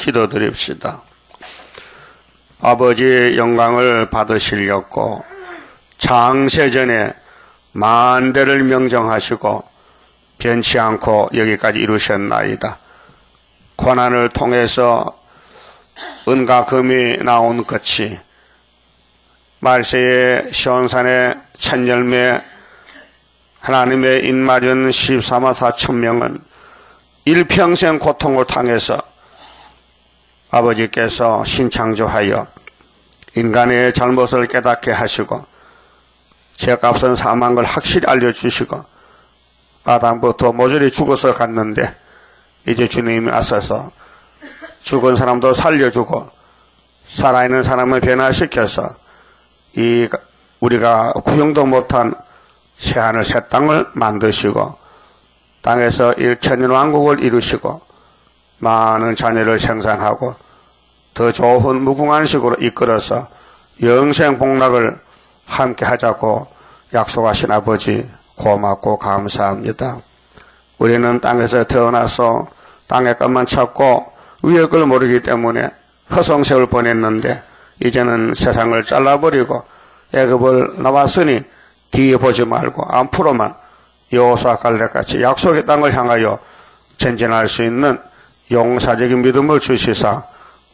기도드립시다. 아버지의 영광을 받으시려고 창세전에 만대를 명정하시고 변치 않고 여기까지 이루셨나이다. 고난을 통해서 은과 금이 나온 것이 말세의 시온산의 천열매 하나님의 입맞은 14만 4천 명은 일평생 고통을 당해서 아버지께서 신창조하여 인간의 잘못을 깨닫게 하시고 죄값은 사망한 걸 확실히 알려주시고 아담부터 모조리 죽어서 갔는데 이제 주님이 와서서 죽은 사람도 살려주고 살아있는 사람을 변화시켜서 우리가 구경도 못한 새하늘 새 땅을 만드시고 땅에서 천년왕국을 이루시고 많은 자녀를 생산하고 더 좋은 무궁한식으로 이끌어서 영생복락을 함께 하자고 약속하신 아버지 고맙고 감사합니다. 우리는 땅에서 태어나서 땅의 것만 찾고 위의 걸 모르기 때문에 허송세월 보냈는데 이제는 세상을 잘라버리고 애굽을 나왔으니 뒤에 보지 말고 앞으로만 여호수아 갈렙같이 약속의 땅을 향하여 전진할 수 있는 용사적인 믿음을 주시사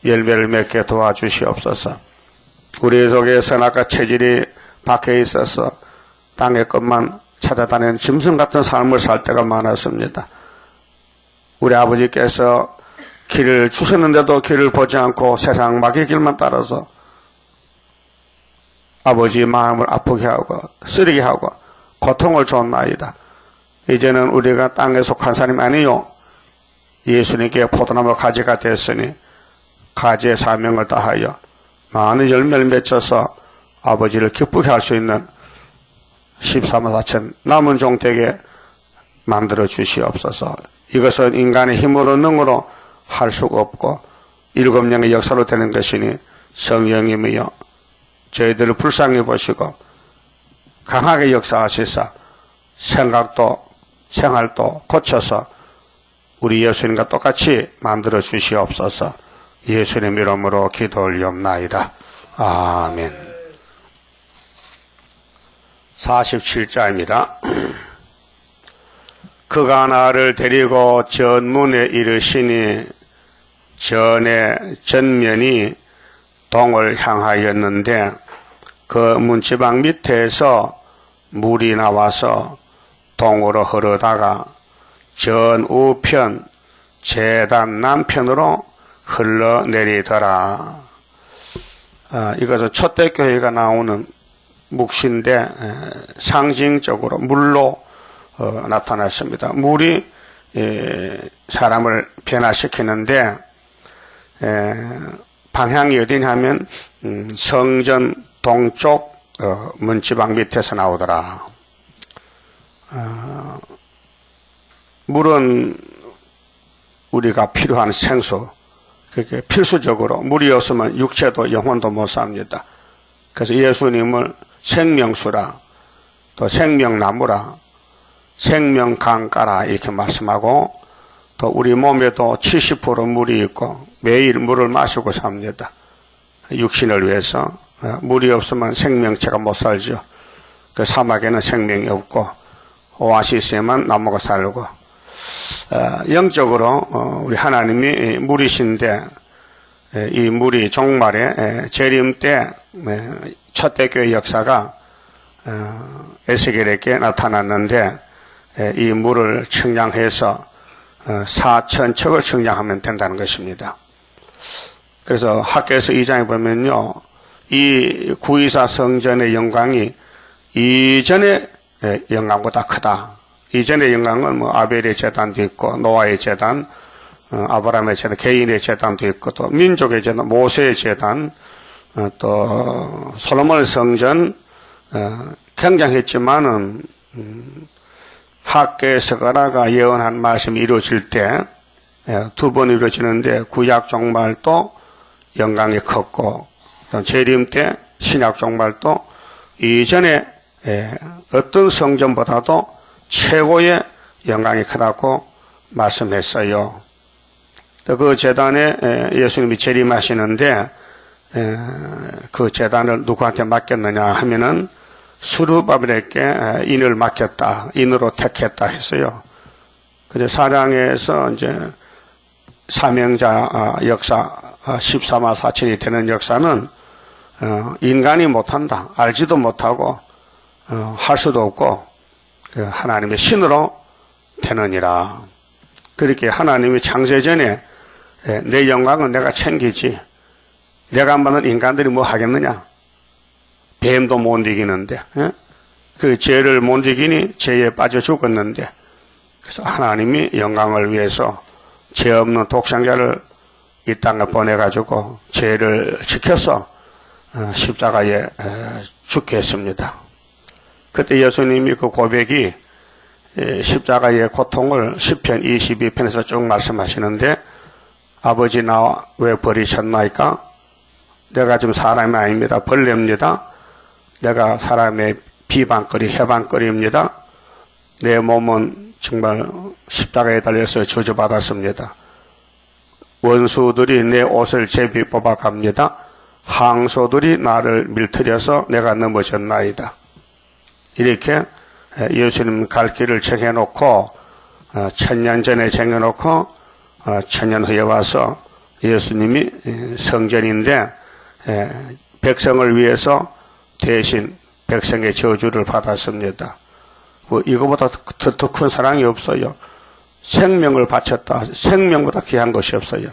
열매를 맺게 도와주시옵소서. 우리 속에 선악과 체질이 박혀 있어서 땅의 것만 찾아다니는 짐승 같은 삶을 살 때가 많았습니다. 우리 아버지께서 길을 주셨는데도 길을 보지 않고 세상 마귀의 길만 따라서 아버지의 마음을 아프게 하고 쓰리게 하고 고통을 줬나이다. 이제는 우리가 땅에 속한 사람이 아니요 예수님께 포도나무 가지가 됐으니 가지의 사명을 다하여 많은 열매를 맺혀서 아버지를 기쁘게 할 수 있는 14만 4천 남은 종되게 만들어 주시옵소서. 이것은 인간의 힘으로 능으로 할 수가 없고 7년의 역사로 되는 것이니 성령님이여 저희들을 불쌍히 보시고 강하게 역사하시사 생각도 생활도 고쳐서 우리 예수님과 똑같이 만들어 주시옵소서. 예수님 이름으로 기도 올리옵나이다. 아멘. 47자입니다. 그가 나를 데리고 전문에 이르시니 전에 전면이 동을 향하였는데 그 문지방 밑에서 물이 나와서 동으로 흐르다가 전우편 제단 남편으로 흘러내리더라. 이것은 초대교회가 나오는 묵시인데 상징적으로 물로 나타났습니다. 물이 사람을 변화시키는데 방향이 어디냐면 성전 동쪽 문지방 밑에서 나오더라. 물은 우리가 필요한 생수, 그렇게 필수적으로 물이 없으면 육체도 영혼도 못 삽니다. 그래서 예수님을 생명수라, 또 생명나무라, 생명강가라 이렇게 말씀하고, 또 우리 몸에도 70% 물이 있고 매일 물을 마시고 삽니다. 육신을 위해서. 물이 없으면 생명체가 못 살죠. 그 사막에는 생명이 없고 오아시스에만 나무가 살고, 영적으로 우리 하나님이 물이신데 이 물이 종말에 재림 때 초대교회 역사가 에스겔에게 나타났는데 이 물을 청량해서 4,000척을 청량하면 된다는 것입니다. 그래서 학개서 2장에 보면요, 이 구이사 성전의 영광이 이전의 영광보다 크다. 이전의 영광은 뭐 아벨의 제단도 있고 노아의 제단, 아브라함의 제단, 개인의 제단도 있고 또 민족의 제단, 모세의 제단, 또 솔로몬의 성전 굉장했지만은 학개서가라가 예언한 말씀이 이루어질 때 두 번 이루어지는데 구약 종말도 영광이 컸고 또 재림 때 신약 종말도 이전에 어떤 성전보다도 최고의 영광이 크다고 말씀했어요. 또 그 제단에 예수님이 재림하시는데 그 제단을 누구한테 맡겼느냐 하면은 스룹바벨에게 인을 맡겼다, 인으로 택했다 했어요. 근데 사랑에서 이제 사명자 역사 13화 4천이 되는 역사는 인간이 못한다, 알지도 못하고 할 수도 없고 하나님의 신으로 되느니라. 그렇게 하나님이 창세전에 내 영광은 내가 챙기지, 내가 만든 인간들이 뭐 하겠느냐, 뱀도 못 이기는데 그 죄를 못 이기니 죄에 빠져 죽었는데, 그래서 하나님이 영광을 위해서 죄 없는 독생자를 이 땅에 보내가지고 죄를 지켜서 십자가에 죽게 했습니다. 그때 예수님이 그 고백이 십자가의 고통을 시편 22편에서 쭉 말씀하시는데, 아버지 나 왜 버리셨나이까? 내가 지금 사람이 아닙니다. 벌레입니다. 내가 사람의 비방거리, 해방거리입니다. 내 몸은 정말 십자가에 달려서 저주받았습니다. 원수들이 내 옷을 제비 뽑아갑니다. 항소들이 나를 밀트려서 내가 넘어졌나이다. 이렇게 예수님 갈 길을 정해놓고 1000년 전에 정해놓고 1000년 후에 와서 예수님이 성전인데 백성을 위해서 대신 백성의 저주를 받았습니다. 이거보다 더 큰 사랑이 없어요. 생명을 바쳤다. 생명보다 귀한 것이 없어요.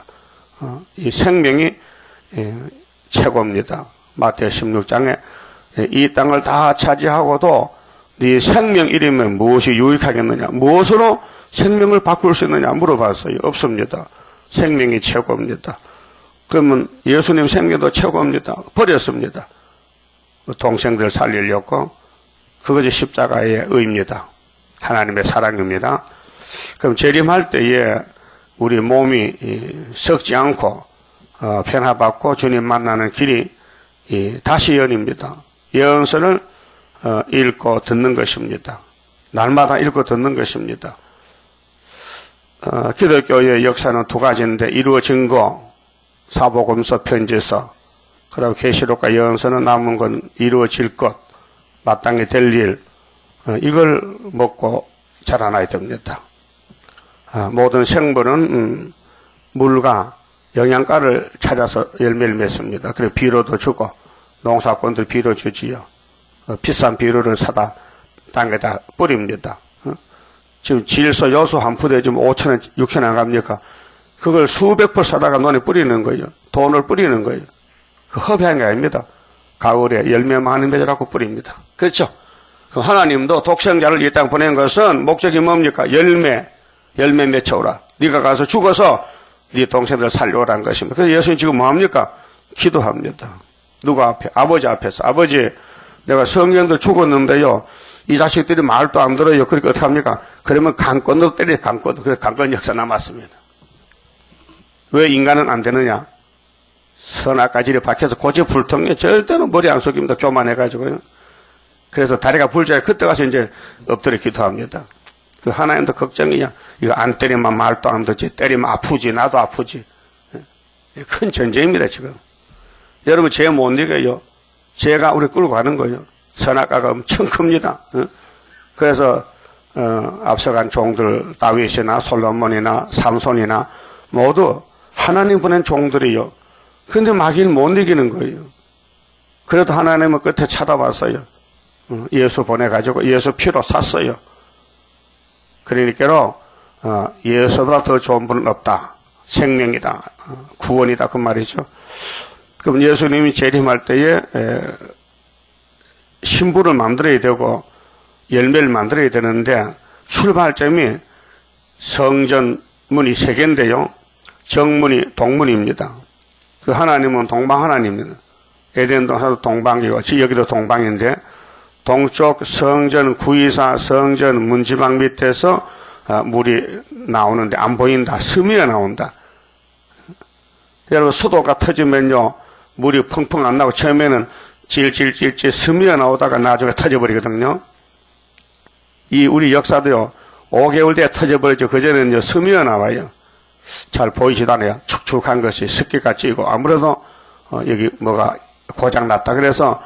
이 생명이 최고입니다. 마태오 16장에 이 땅을 다 차지하고도 네 생명 이름에 무엇이 유익하겠느냐, 무엇으로 생명을 바꿀 수 있느냐 물어봤어요. 없습니다. 생명이 최고입니다. 그러면 예수님 생명도 최고입니다. 버렸습니다. 동생들 살리려고. 그것이 십자가의 의입니다. 하나님의 사랑입니다. 그럼 재림할 때에 우리 몸이 썩지 않고 변화받고 주님 만나는 길이 다시 예언입니다. 예언서를 읽고 듣는 것입니다. 날마다 읽고 듣는 것입니다. 기독교의 역사는 두 가지인데, 이루어진 거, 사복음서, 편지서, 그다음 계시록과 예언서는 남은 건 이루어질 것, 마땅히 될 일, 이걸 먹고 자라나야 됩니다. 모든 생물은 물과 영양가를 찾아서 열매를 맺습니다. 그리고 비료도 주고, 농사꾼들 비료 주지요. 비싼 비료를 사다 땅에다 뿌립니다. 지금 질소, 요소 한 푸대에 지금 5,000원, 6,000원 갑니까? 그걸 수백 불 사다가 논에 뿌리는 거예요. 돈을 뿌리는 거예요. 그 허비한 게 아닙니다. 가을에 열매 많이 맺으라고 뿌립니다. 그렇죠? 그 하나님도 독생자를 이 땅 보낸 것은 목적이 뭡니까? 열매 맺혀오라. 네가 가서 죽어서 네 동생들 살려오라는 것입니다. 그래서 예수님 지금 뭐합니까? 기도합니다. 누구 앞에? 아버지 앞에서. 아버지, 내가 성경들 죽었는데요, 이 자식들이 말도 안 들어요. 그러니까 어떻게 합니까? 그러면 강권도 때려, 강권도. 그래서 강권 역사 남았습니다. 왜 인간은 안 되느냐? 선악과질이 박혀서 고집불통에 절대로 머리 안 속입니다. 교만해가지고요. 그래서 다리가 불자에 그때 가서 이제 엎드려 기도합니다. 그 하나님도 걱정이야. 이거 안 때리면 말도 안 듣지. 때리면 아프지. 나도 아프지. 큰 전쟁입니다, 지금. 여러분, 죄 못 이겨요. 죄가 우리 끌고 가는 거예요. 선악과가 엄청 큽니다. 그래서 앞서간 종들 다윗이나 솔로몬이나 삼손이나 모두 하나님 보낸 종들이요. 그런데 마귀를 못 이기는 거예요. 그래도 하나님은 끝에 찾아왔어요. 예수 보내가지고 예수 피로 샀어요. 그러니까 예수보다 더 좋은 분은 없다. 생명이다. 구원이다. 그 말이죠. 그럼 예수님이 재림할 때에 신부를 만들어야 되고 열매를 만들어야 되는데, 출발점이 성전문이 3개인데요. 정문이 동문입니다. 그 하나님은 동방 하나님입니다. 에덴도 하나도 동방이고 여기도 동방인데, 동쪽 성전 구이사 성전 문지방 밑에서 물이 나오는데 안 보인다. 스미어 나온다. 여러분, 수도가 터지면요, 물이 펑펑 안 나고 처음에는 질질질질 스미어 나오다가 나중에 터져버리거든요. 이 우리 역사도요, 5개월 뒤에 터져버리죠. 그전에는요, 스미어 나와요. 잘 보이지도 않아요. 축축한 것이 습기가 찌고 아무래도 여기 뭐가 고장 났다. 그래서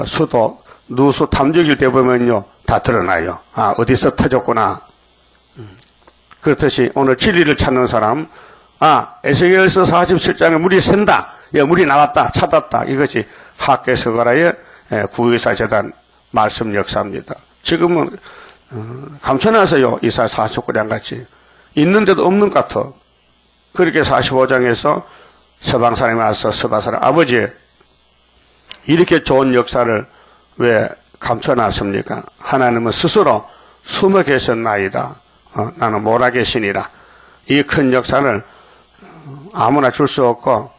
수도 누수 탐지기를 대보면요 다 드러나요. 아 어디서 터졌구나. 그렇듯이 오늘 진리를 찾는 사람, 에스겔서 47장에 물이 샌다. 예, 물이 나왔다. 찾았다. 이것이 학개서가라의 구의사재단 말씀 역사입니다. 지금은 감춰놔서요. 이사야 49장 같이 있는데도 없는 것 같아. 그렇게 45장에서 서방 사람이 와서 서방 사람 아버지 이렇게 좋은 역사를 왜 감춰놨습니까? 하나님은 스스로 숨어 계셨나이다. 나는 몰아 계시니라. 이 큰 역사를 아무나 줄 수 없고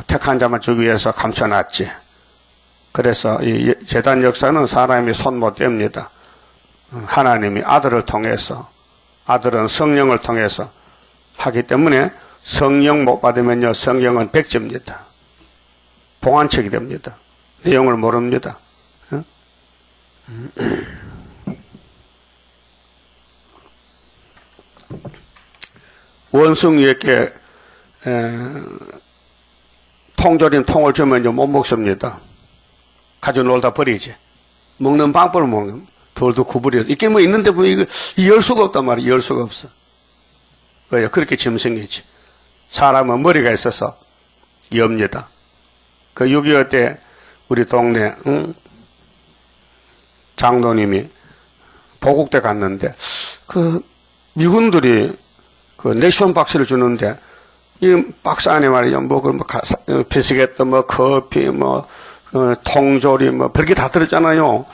택한 자만 주기 위해서 감춰놨지. 그래서 이 제단 역사는 사람이 손 못 댑니다. 하나님이 아들을 통해서, 아들은 성령을 통해서 하기 때문에 성령 못 받으면요 성령은 백지입니다. 봉안책이 됩니다. 내용을 모릅니다. 원숭이에게 통조림 통을 주면요 못 먹습니다. 가져 놀다 버리지. 먹는 방법을 먹는 돌도 구부려. 이게 뭐 있는데 뭐 이거 열 수가 없단 말이에요. 열 수가 없어. 왜요? 그렇게 짐승이지. 사람은 머리가 있어서 엽니다. 그 6.25 때 우리 동네 장로님이 보국대 갔는데 그 미군들이 그 내션 박스를 주는데 이 박스 안에 말이죠 비스켓도 뭐 커피 뭐 통조림 뭐 별게 다 들었잖아요.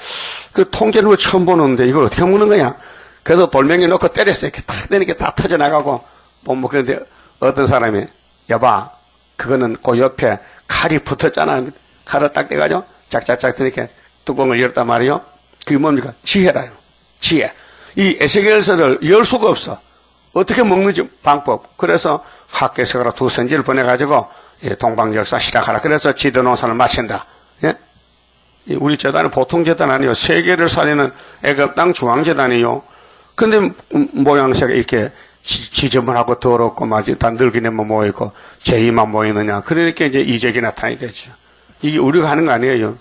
그 통조림을 처음 보는데 이걸 어떻게 먹는 거냐? 그래서 돌멩이 넣고 때렸어요. 이렇게 탁 때리니까 다 터져 나가고 못 먹는데 어떤 사람이 여봐 그거는 그 옆에 칼이 붙었잖아. 칼을 딱 떼가지고 짝짝짝 이렇게 뚜껑을 열었단 말이에요. 그게 뭡니까? 지혜라요. 지혜. 이 에스겔서를 열 수가 없어. 어떻게 먹는지 방법. 그래서 학개서가라 두 선지를 보내가지고 동방역사 시작하라. 그래서 지도농사를 마친다. 예? 우리 재단은 보통 재단 아니에요. 세계를 살리는 애굽 땅 중앙재단이에요. 근데 모양새가 이렇게 지저분하고 더럽고 마치 다 늙은애만 모이고 제이만 모이느냐. 그러니까 이제 이적이 나타나겠죠. 이게 우리가 하는 거 아니에요.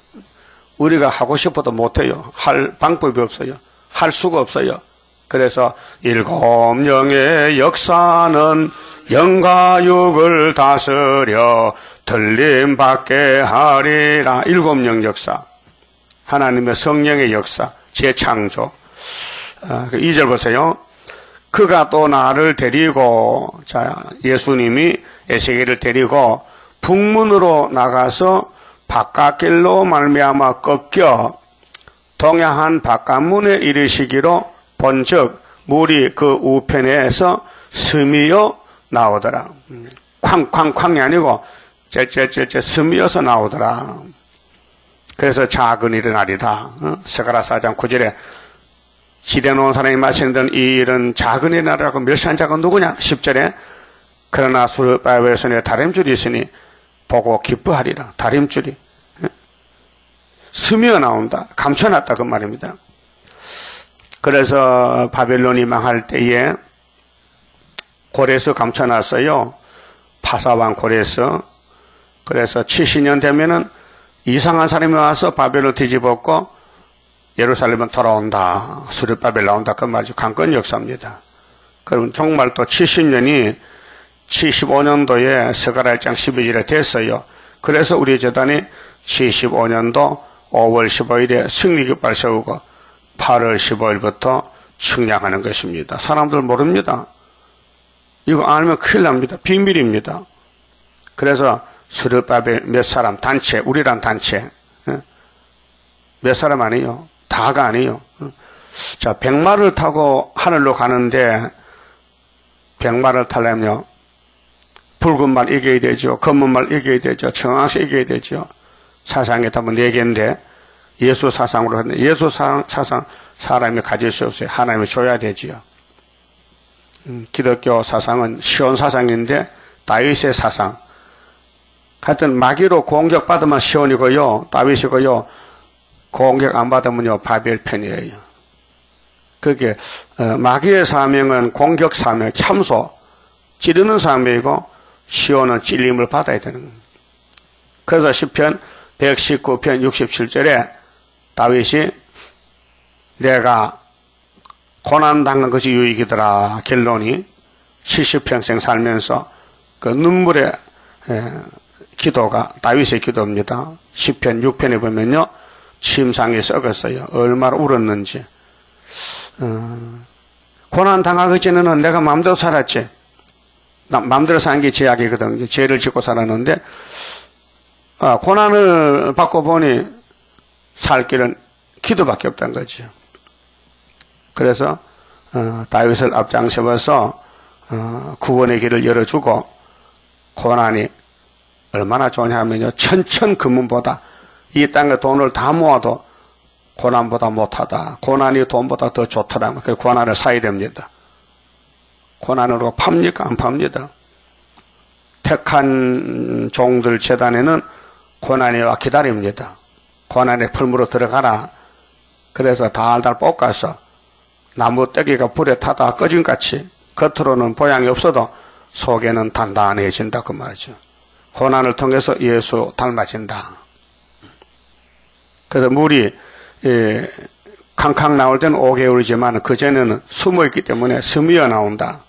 우리가 하고 싶어도 못해요. 할 방법이 없어요. 할 수가 없어요. 그래서 7영의 역사는 영과 육을 다스려 들림받게 하리라. 7영 역사. 하나님의 성령의 역사. 재창조. 2절 보세요. 그가 또 나를 데리고, 자, 예수님이 에스겔을 데리고 북문으로 나가서 바깥길로 말미암아 꺾여 동야한 바깥문에 이르시기로 본즉 물이 그 우편에서 스미어 나오더라. 쾅쾅쾅이 아니고 째째째째 스미어서 나오더라. 그래서 작은 일은 아니다. 스가랴 4장 9절에 시대 놓은 사람이 마치는 이 일은 작은 일이라고 멸시한 자가 누구냐? 10절에 그러나 수르바벨 손에 다림줄이 있으니 보고 기뻐하리라. 다림줄이 스미어 나온다. 감춰놨다 그 말입니다. 그래서 바벨론이 망할 때에 고레스 감춰놨어요. 파사왕 고레스. 그래서 70년 되면은 이상한 사람이 와서 바벨론 뒤집었고 예루살렘은 돌아온다. 수르바벨 나온다. 그 말이죠. 강권 역사입니다. 그럼 정말 또 70년이 75년도에 스가랴 1장 12절에 됐어요. 그래서 우리 재단이 75년도 5월 15일에 승리깃발 세우고 8월 15일부터 측량하는 것입니다. 사람들 모릅니다. 이거 알면 큰일 납니다. 비밀입니다. 그래서 스르바벨 몇 사람 단체, 우리란 단체 몇 사람 아니에요. 다가 아니에요. 자, 백마를 타고 하늘로 가는데 백마를 타려면 붉은 말 이겨야 되죠. 검은 말 이겨야 되죠. 청황색 이겨야 되죠. 사상에 답은 4개인데 예수 사상으로 하는데 예수 사상 사람이 가질 수 없어요. 하나님이 줘야 되지요. 기독교 사상은 시온 사상인데 다윗의 사상. 하여튼 마귀로 공격받으면 시온이고요. 다윗이고요. 공격 안 받으면요. 바벨 편이에요. 그게 마귀의 사명은 공격 사명, 참소. 찌르는 사람이고 시온은 찔림을 받아야 되는 겁니다. 그래서 시편 119편 67절에 다윗이 내가 고난당한 것이 유익이더라. 결론이 70평생 살면서 그 눈물의 기도가 다윗의 기도입니다. 시편 6편에 보면요. 침상에 썩었어요. 얼마나 울었는지. 고난당하기 전에는 내가 마음대로 살았지. 마음대로 사는 게 죄악이거든. 죄를 짓고 살았는데 고난을 받고 보니 살 길은 기도밖에 없다는 거죠. 그래서 다윗을 앞장서서 구원의 길을 열어주고 고난이 얼마나 좋냐 하면요. 천천금문보다 이 땅의 돈을 다 모아도 고난보다 못하다. 고난이 돈보다 더 좋더라. 그래서 고난을 사야 됩니다. 고난으로 팝니까? 안 팝니다. 택한 종들 재단에는 고난이 와 기다립니다. 고난의 풀무로 들어가라. 그래서 달달 볶아서 나무 떼기가 불에 타다 꺼진같이 겉으로는 보양이 없어도 속에는 단단해진다 그 말이죠. 고난을 통해서 예수 닮아진다. 그래서 물이 캉캉 나올 때는 5개월이지만 그전에는 숨어있기 때문에 스미어 나온다.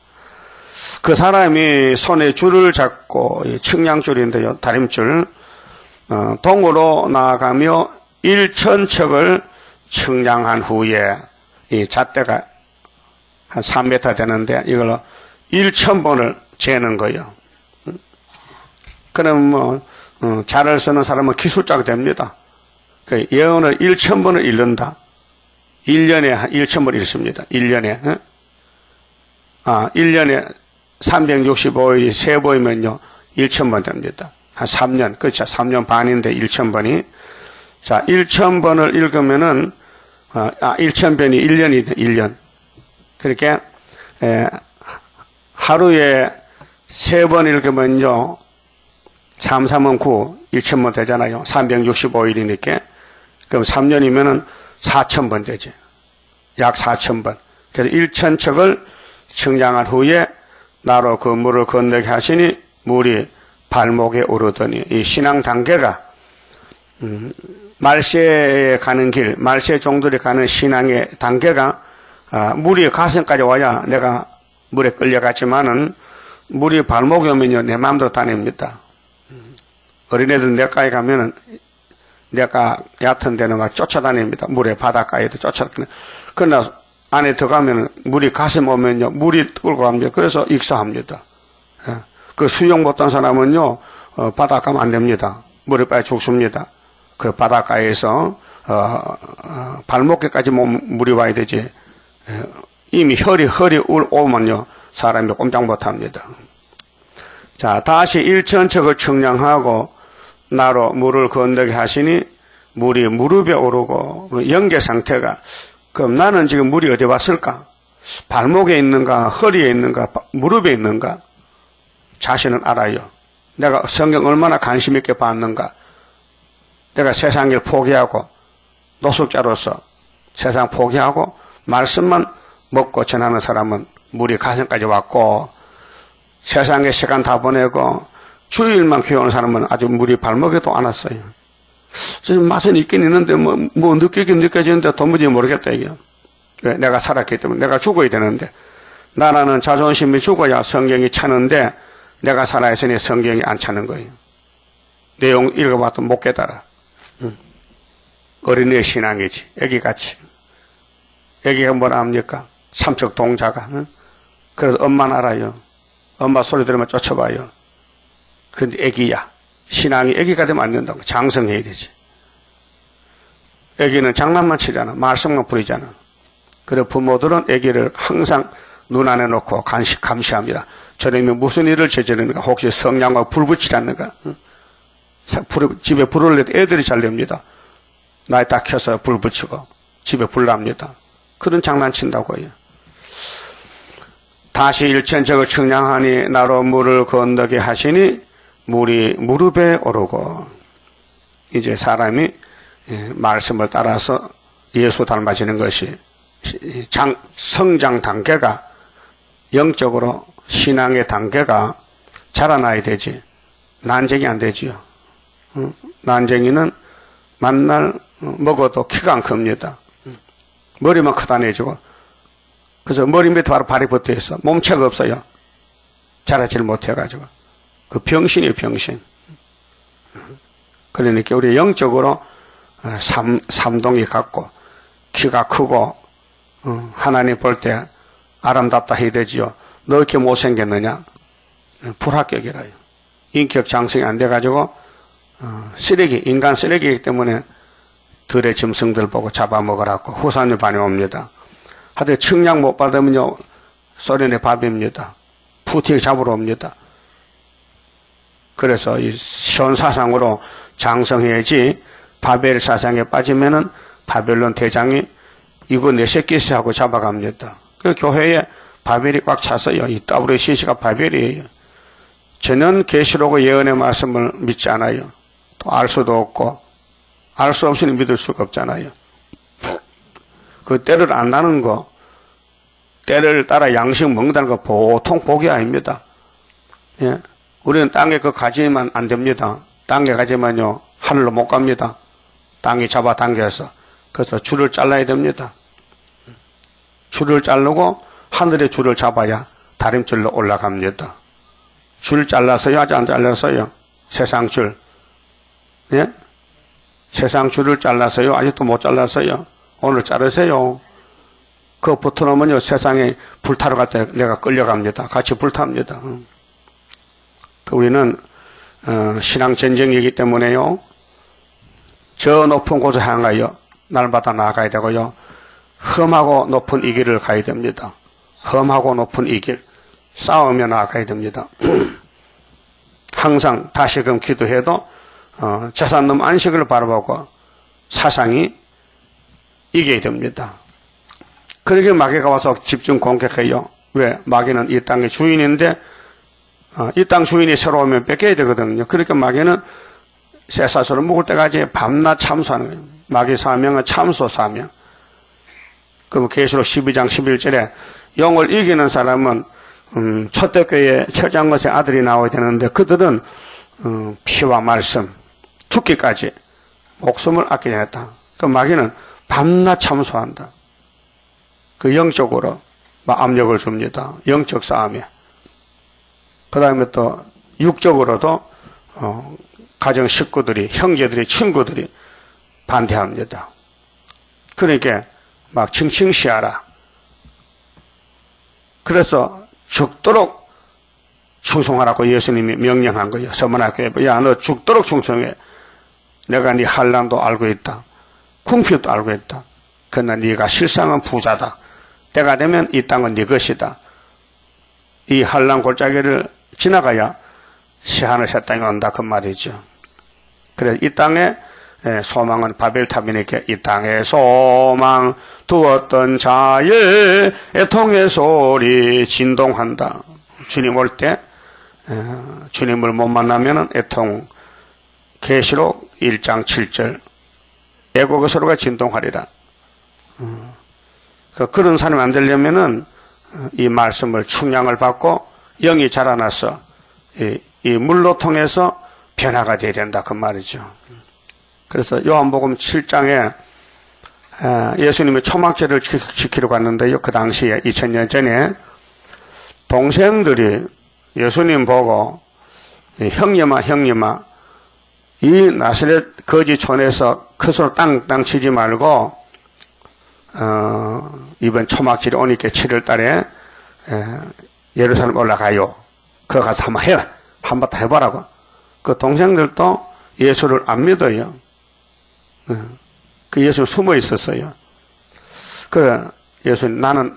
그 사람이 손에 줄을 잡고 측량줄인데요. 다림줄 동으로 나아가며 1,000척을 측량한 후에 이 잣대가 한 3m 되는데 이걸로 1,000번을 재는 거예요. 그럼 자를 쓰는 사람은 기술자가 됩니다. 그 예언을 1,000번을 읽는다. 1년에 한 1,000번 읽습니다. 1년에 1년에 365일이 3보이면요 1,000번 됩니다. 한 3년, 그렇죠. 3년 반인데 1,000번이. 자, 1,000번을 읽으면은 1,000번이 1년이 1년. 그렇게 하루에 3번 읽으면요 3, 3은 9, 1,000번 되잖아요. 365일이니까. 그럼 3년이면은 4,000번 되지. 약 4,000번. 그래서 1,000척을 측량한 후에 나로 그 물을 건너게 하시니 물이 발목에 오르더니 이 신앙 단계가 말세에 가는 길, 말세 종들이 가는 신앙의 단계가 물이 가슴까지 와야 내가 물에 끌려갔지만은 물이 발목에 오면요 내 마음대로 다닙니다. 어린애들 냇가에 가면은 냇가 얕은 데는 막 쫓아다닙니다. 물에 바닷가에도 쫓아다니는. 그러나 안에 들어가면 물이 가슴 오면요 물이 끌고 갑니다. 그래서 익사합니다. 그 수영 못한 사람은요 바닷가 가면 안 됩니다. 물에 빠져 죽습니다. 그 바닷가에서 발목에까지 물이 와야 되지. 이미 혈이 오면요 사람이 꼼짝 못합니다. 자, 다시 1,000척을 측량하고 나로 물을 건너게 하시니 물이 무릎에 오르고 연계 상태가 그럼 나는 지금 물이 어디 왔을까? 발목에 있는가? 허리에 있는가? 무릎에 있는가? 자신은 알아요. 내가 성경 얼마나 관심 있게 봤는가? 내가 세상을 포기하고 노숙자로서 세상 포기하고 말씀만 먹고 전하는 사람은 물이 가슴까지 왔고 세상에 시간 다 보내고 주일만 교회 오는 사람은 아주 물이 발목에도 안 왔어요. 지금 맛은 있긴 있는데 뭐 느끼긴 느껴지는데 도무지 모르겠다 이게. 왜? 내가 살았기 때문에 내가 죽어야 되는데 나라는 자존심이 죽어야 성경이 차는데 내가 살아있으니 성경이 안 차는 거예요. 내용 읽어봐도 못 깨달아. 어린이의 신앙이지. 애기같이. 애기가 뭐라 합니까? 삼척 동자가. 그래도 엄마는 알아요. 엄마 소리 들으면 쫓아봐요. 근데 애기야. 신앙이 애기가 되면 안 된다고. 장성해야 되지. 애기는 장난만 치잖아. 말썽만 부리잖아. 그래서 부모들은 애기를 항상 눈 안에 놓고 감시합니다. 저놈이 무슨 일을 저지르는가? 혹시 성냥과 불 붙이지 않는가? 집에 불을 내도 애들이 잘 냅니다. 나에 딱 켜서 불 붙이고 집에 불 납니다. 그런 장난친다고요. 다시 1,000척을 측량하니 나로 물을 건너게 하시니 물이 무릎에 오르고 이제 사람이 말씀을 따라서 예수 닮아지는 것이 성장 단계가 영적으로 신앙의 단계가 자라나야 되지. 난쟁이 안 되지요. 난쟁이는 만날 먹어도 키가 안 큽니다. 머리만 크다내지고. 그래서 머리 밑에 바로 발이 붙어 있어. 몸체가 없어요. 자라질 못해가지고. 그 병신이에요, 병신. 그러니까 우리 영적으로 삼동이 같고 키가 크고 하나님 볼 때 아름답다 해야 되지요. 너 이렇게 못생겼느냐? 불합격이라요. 인격 장성이 안 돼가지고 쓰레기, 인간 쓰레기이기 때문에 들의 짐승들 보고 잡아먹으라고 후산이 반영옵니다. 하여튼 측량 못 받으면요 소련의 밥입니다. 푸틴 잡으러 옵니다. 그래서 이 현사상으로 장성해야지 바벨 사상에 빠지면은 바벨론 대장이 이거 내 새끼세 하고 잡아갑니다. 그 교회에 바벨이 꽉 찼어요. 이 WCC가 바벨이에요. 저는 계시록 예언의 말씀을 믿지 않아요. 또 알 수도 없고 알 수 없으니 믿을 수가 없잖아요. 그 때를 안 나는 거, 때를 따라 양식 먹는다는 거 보통 복이 아닙니다. 예. 우리는 땅에 그 가지만 안 됩니다. 땅에 가지만요 하늘로 못 갑니다. 땅이 잡아당겨서. 그래서 줄을 잘라야 됩니다. 줄을 자르고 하늘의 줄을 잡아야 다림줄로 올라갑니다. 줄 잘랐어요? 아직 안 잘랐어요? 세상 줄. 예? 세상 줄을 잘랐어요? 아직도 못 잘랐어요? 오늘 자르세요. 그거 붙어놓으면요, 세상에 불타러 갈 때 내가 끌려갑니다. 같이 불탑니다. 우리는, 신앙 전쟁이기 때문에요, 저 높은 곳을 향하여 날마다 나아가야 되고요, 험하고 높은 이 길을 가야 됩니다. 험하고 높은 이 길, 싸우며 나아가야 됩니다. 항상 다시금 기도해도, 재산놈 안식을 바라보고 사상이 이겨야 됩니다. 그러게 마귀가 와서 집중 공격해요. 왜? 마귀는 이 땅의 주인인데 이 땅 주인이 새로 오면 뺏겨야 되거든요. 그러니까 마귀는 쇠사슬을 묶을 때까지 밤낮 참수하는 거예요. 마귀 사명은 참수 사명. 그럼 계시록 12장 11절에 영을 이기는 사람은 초대교회 철장것의 아들이 나와야 되는데 그들은 피와 말씀 죽기까지 목숨을 아끼지 않았다. 그 마귀는 밤낮 참수한다. 그 영적으로 압력을 줍니다. 영적 싸움에. 그 다음에 또 육적으로도 가정 식구들이, 형제들이, 친구들이 반대합니다. 그러니까 막 칭칭시하라. 그래서 죽도록 충성하라고 예수님이 명령한 거예요. 서문학교에. 야, 너 죽도록 충성해. 내가 네 한란도 알고 있다. 궁핍도 알고 있다. 그러나 네가 실상은 부자다. 때가 되면 이 땅은 네 것이다. 이 한란 골짜기를 지나가야 새하늘 새 땅이 온다 그 말이죠. 그래서 이 땅의 소망은 바벨탑이니까 이 땅에 소망 두었던 자의 애통의 소리 진동한다. 주님 올 때 주님을 못 만나면 애통. 계시록 1장 7절 애곡의 소리가 진동하리라. 그런 사람이 안 되려면은 이 말씀을 충량을 받고 영이 자라나서 이 물로 통해서 변화가 돼야 된다 그 말이죠. 그래서 요한복음 7장에 예수님이 초막절을 지키러 갔는데요. 그 당시에 2000년 전에 동생들이 예수님 보고 형님아 이 나사렛 거지촌에서 큰소리 땅땅 치지 말고 이번 초막절이 오니까 7월 달에 예루살렘 올라가요. 그거 가서 한번 해. 한번 다 해보라고. 그 동생들도 예수를 안 믿어요. 그 예수 숨어 있었어요. 그래, 예수님 나는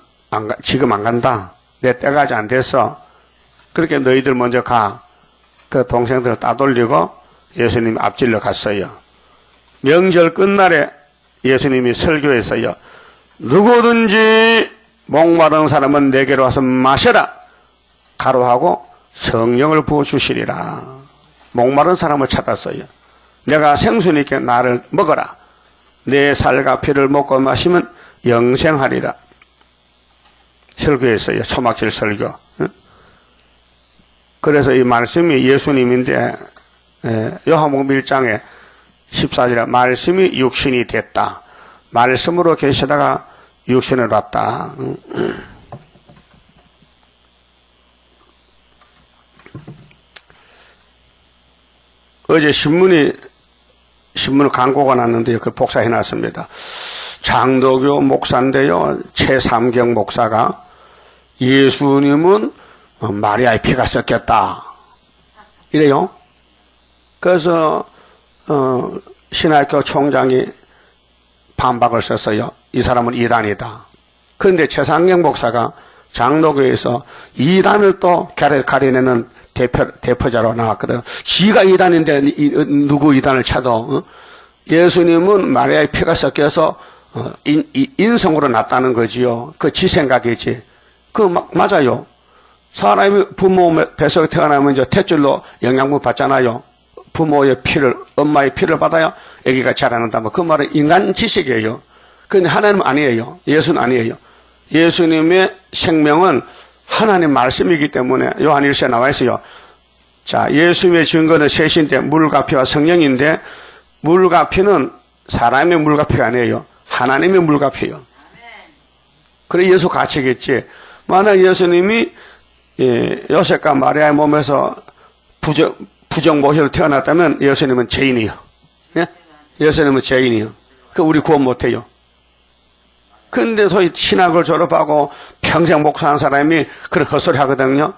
지금 안 간다. 내 때가 아직 안 됐어. 그렇게 너희들 먼저 가. 그 동생들을 따돌리고 예수님이 앞질러 갔어요. 명절 끝날에 예수님이 설교했어요. 누구든지 목마른 사람은 내게로 와서 마셔라. 가로하고 성령을 부어주시리라. 목마른 사람을 찾았어요. 내가 생수니까 나를 먹어라. 내 살과 피를 먹고 마시면 영생하리라. 설교했어요. 초막절 설교. 그래서 이 말씀이 예수님인데 요한복음 1장에 14절에 말씀이 육신이 됐다. 말씀으로 계시다가 육신을 왔다. 어제 신문 광고가 났는데요. 그 복사해 놨습니다. 장도교 목사인데요. 최삼경 목사가 예수님은 마리아의 피가 섞였다. 이래요. 그래서 신학교 총장이 반박을 썼어요. 이 사람은 이단이다. 그런데 최상경 목사가 장로교에서 이단을 또 가려내는 대표자로 나왔거든. 지가 이단인데 누구 이단을 찾아? 예수님은 마리아의 피가 섞여서 인성으로 났다는 거지요. 그 지 생각이지. 맞아요. 사람이 부모 뱃속에 태어나면 이제 탯줄로 영양분 받잖아요. 부모의 피를, 엄마의 피를 받아야 아기가 자라는다. 그 말은 인간 지식이에요. 그런데 하나님은 아니에요. 예수는 아니에요. 예수님의 생명은 하나님 말씀이기 때문에 요한 1서에 나와 있어요. 자, 예수님의 증거는 셋인데 물과 피와 성령인데 물과 피는 사람의 물과 피가 아니에요. 하나님의 물과 피예요. 그래 예수 가치겠지. 만약 예수님이 요셉과 마리아의 몸에서 부정 모시로 태어났다면 예수님은 죄인이요. 예? 예수님은 죄인이요. 그 우리 구원 못해요. 근데 소위 신학을 졸업하고 평생 목사한 사람이 그런 헛소리 하거든요.